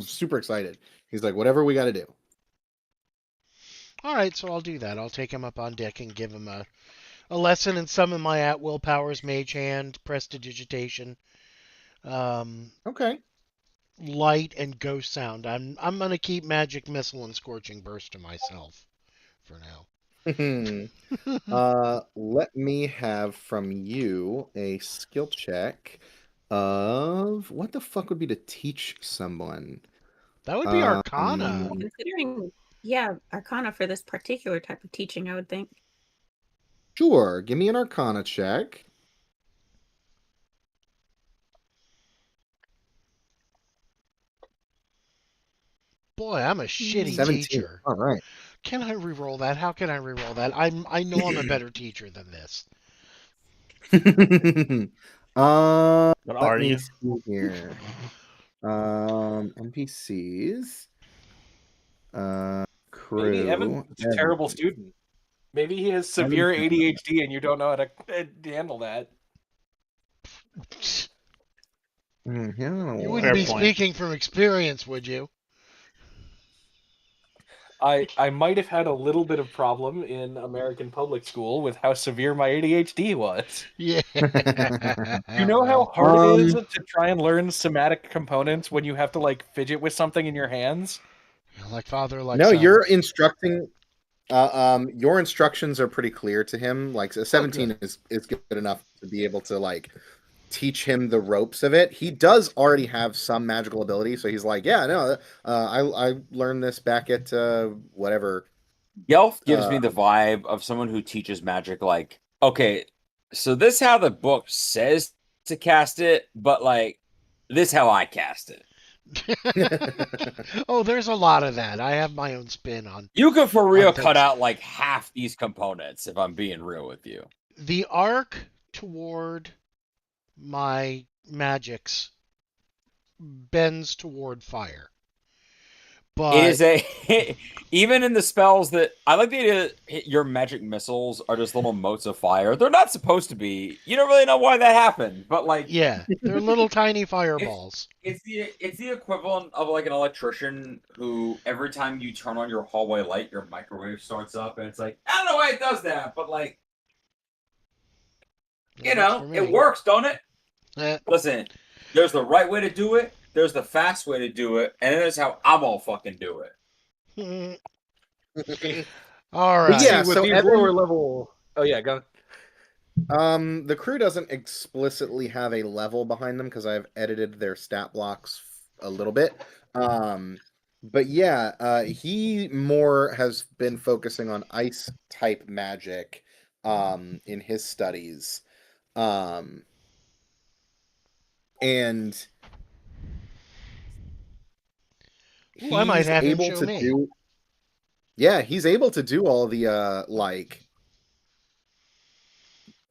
super excited. He's like, whatever we got to do. All right, so I'll do that. I'll take him up on deck and give him a lesson in some of my at-will powers: Mage Hand, Prestidigitation, Okay. Light, and Ghost Sound. I'm gonna keep Magic Missile and Scorching Burst to myself for now. Let me have from you a skill check of what the fuck would be to teach someone. That would be Arcana. Considering, yeah, Arcana for this particular type of teaching, I would think. Sure, give me an Arcana check. Boy, I'm a shitty 17. teacher. All right. Can I re-roll that? How can I re-roll that? I know I'm a better teacher than this. What Let are me you? see here. NPCs. Crew. Maybe Evan's a terrible student. Maybe he has severe ADHD and you don't know how to handle that. You wouldn't be speaking from experience, would you? I might have had a little bit of problem in American public school with how severe my ADHD was. Yeah. You know how hard it is to try and learn somatic components when you have to like fidget with something in your hands? Like father, like no, son. you're instructing. Your instructions are pretty clear to him. Like 17 is good enough to be able to like teach him the ropes of it. He does already have some magical ability, so he's like, yeah, no, I learned this back at whatever. Gelf gives me the vibe of someone who teaches magic. Like, okay, so this is how the book says to cast it, but like this is how I cast it. Oh, there's a lot of that. I have my own spin on. You could for real cut out like half these components if I'm being real with you. The arc toward my magics bends toward fire. But it is a even in the spells that I like the idea that your magic missiles are just little motes of fire. They're not supposed to be. You don't really know why that happened, but like yeah, they're little tiny fireballs. It's the equivalent of like an electrician who every time you turn on your hallway light, your microwave starts up, and it's like I don't know why it does that, but like you know, it works, don't it? Listen, there's the right way to do it. There's the fast way to do it, and there's how I'm all fucking do it. All right. Yeah, with so these lower level. Oh yeah, go. The crew doesn't explicitly have a level behind them because I've edited their stat blocks a little bit. But yeah, he more has been focusing on ice type magic in his studies. And Ooh, I might have him show me. Yeah, he's able to do all the like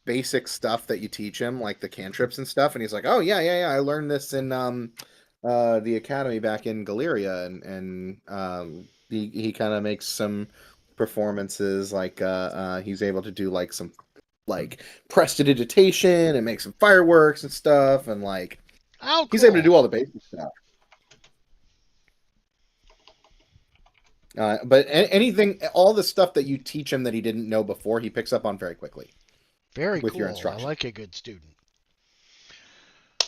basic stuff that you teach him, like the cantrips and stuff, and he's like, oh yeah, I learned this in the academy back in Galeria, and he kind of makes some performances, like he's able to do like some like prestidigitation and make some fireworks and stuff, and like he's able to do all the basic stuff. But anything, all the stuff that you teach him that he didn't know before, he picks up on very quickly. Very with cool. Your instruction. I like a good student.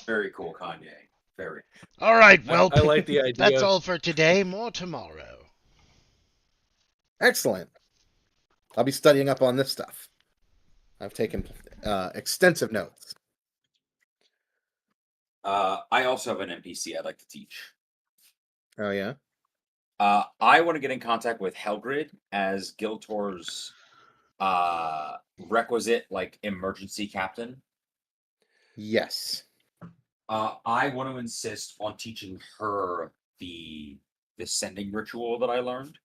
Very cool, Kanye. Very. All right. Well, I like the idea. That's all for today. More tomorrow. Excellent. I'll be studying up on this stuff. I've taken extensive notes. I also have an NPC I'd like to teach. Oh yeah. I want to get in contact with Helgrid as Giltor's requisite like emergency captain. Yes. I want to insist on teaching her the sending ritual that I learned,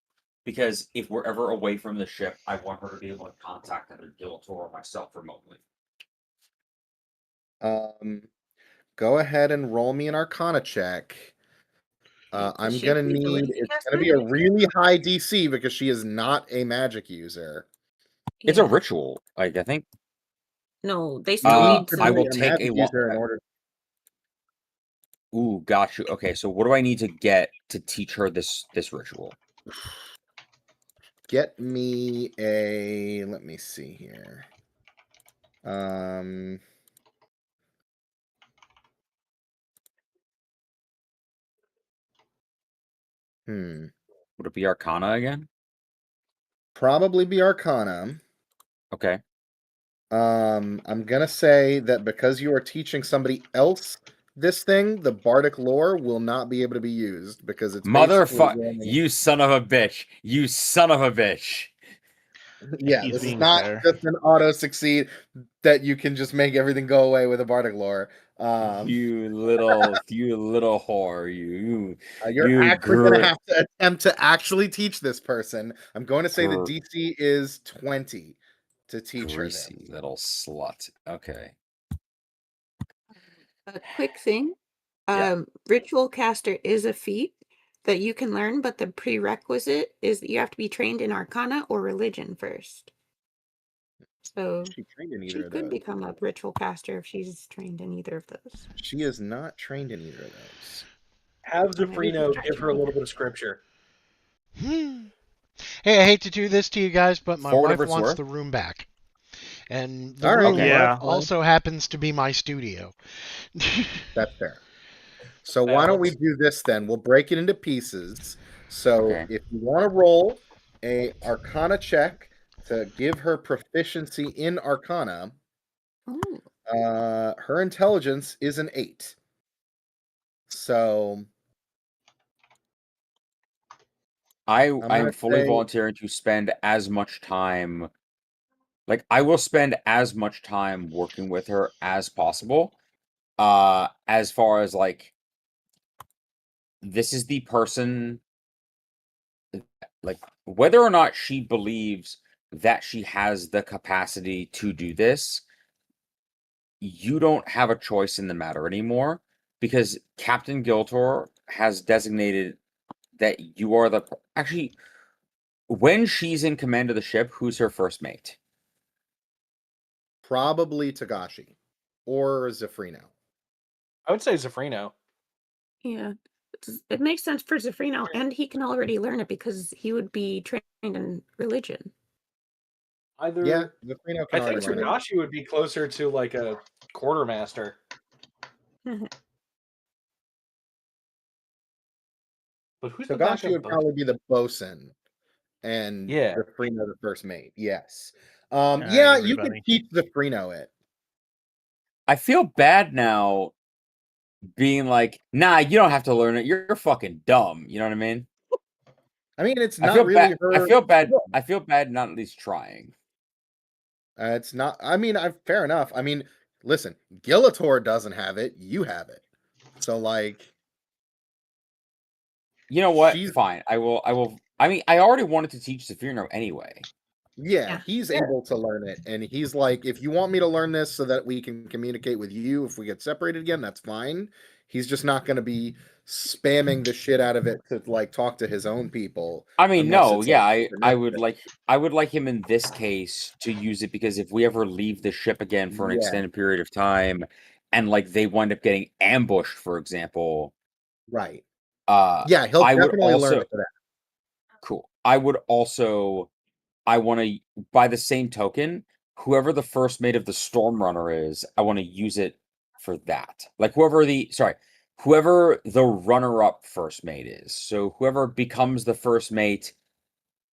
because if we're ever away from the ship, I want her to be able to contact either Giltor or myself remotely. Go ahead and roll me an Arcana check. I'm gonna need. It's gonna be a really high DC because she is not a magic user. Yeah. It's a ritual. Like I think. No, they still need. I will take a user in order. Ooh, got you. Okay, so what do I need to get to teach her this ritual? Get me a. Let me see here. Would it be Arcana again? Probably be Arcana. Okay. I'm gonna say that because you are teaching somebody else this thing, the bardic lore will not be able to be used because it's Motherfucker! You son of a bitch! You son of a bitch! Yeah, He's this is being not fair. just an auto succeed that you can just make everything go away with a bardic lore. You little whore! You're actually going to have to attempt to actually teach this person. I'm going to say the DC is 20 to teach her this. Greasy little slut. Okay. A quick thing. Yeah. Ritual Caster is a feat that you can learn, but the prerequisite is that you have to be trained in Arcana or Religion first. So She trained in she either of could those. become a Ritual Caster if she's trained in either of those. She is not trained in either of those. Have Zafrino give her a little bit of scripture. Hey, I hate to do this to you guys, but my For wife whatever it's wants worth. the room back. And the All right, room Yeah. also happens to be my studio. That's fair. So why don't we do this then? We'll break it into pieces. So if you want to roll a Arcana check to give her proficiency in Arcana, her intelligence is an 8. So I'm fully volunteering to spend as much time. Like, I will spend as much time working with her as possible. As far as like, this is the person, like, whether or not she believes that she has the capacity to do this, you don't have a choice in the matter anymore, because Captain Giltor has designated that you are the actually, when she's in command of the ship, who's her first mate? Probably Tagashi or Zafrino. I would say Zafrino. Yeah, it makes sense for Zafrino, and he can already learn it because he would be trained in Religion. Yeah, Zafrino can I think already learn it. Tagashi would be closer to like a quartermaster. But who's Tagashi would probably be the bosun, and Yeah. Zafrino the first mate. Yes. Alright, Yeah, you everybody. can teach Zafrino it. I feel bad now being like, nah, you don't have to learn it. You're fucking dumb. You know what I mean? I mean, it's I not feel really bad. her. I feel bad. I feel bad not at least trying. It's not. I mean, fair enough. I mean, listen, Gilator doesn't have it. You have it. So, like, you know what? Fine. I will. I mean, I already wanted to teach Zafirno anyway. Yeah, he's able to learn it, and he's like, if you want me to learn this so that we can communicate with you if we get separated again, that's fine. He's just not going to be spamming the shit out of it to like talk to his own people. I mean, no, yeah, like, I would like him in this case to use it, because if we ever leave the ship again for an extended period of time, and like they wind up getting ambushed, for example, right? Yeah, he'll definitely learn it for that. Cool. I would also. I want to, by the same token, whoever the first mate of the Storm Runner is, I want to use it for that. Like whoever the runner-up first mate is. So whoever becomes the first mate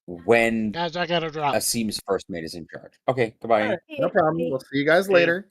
when Guys, I gotta drop. Asim's first mate is in charge. Okay, goodbye. No problem. We'll see you guys later.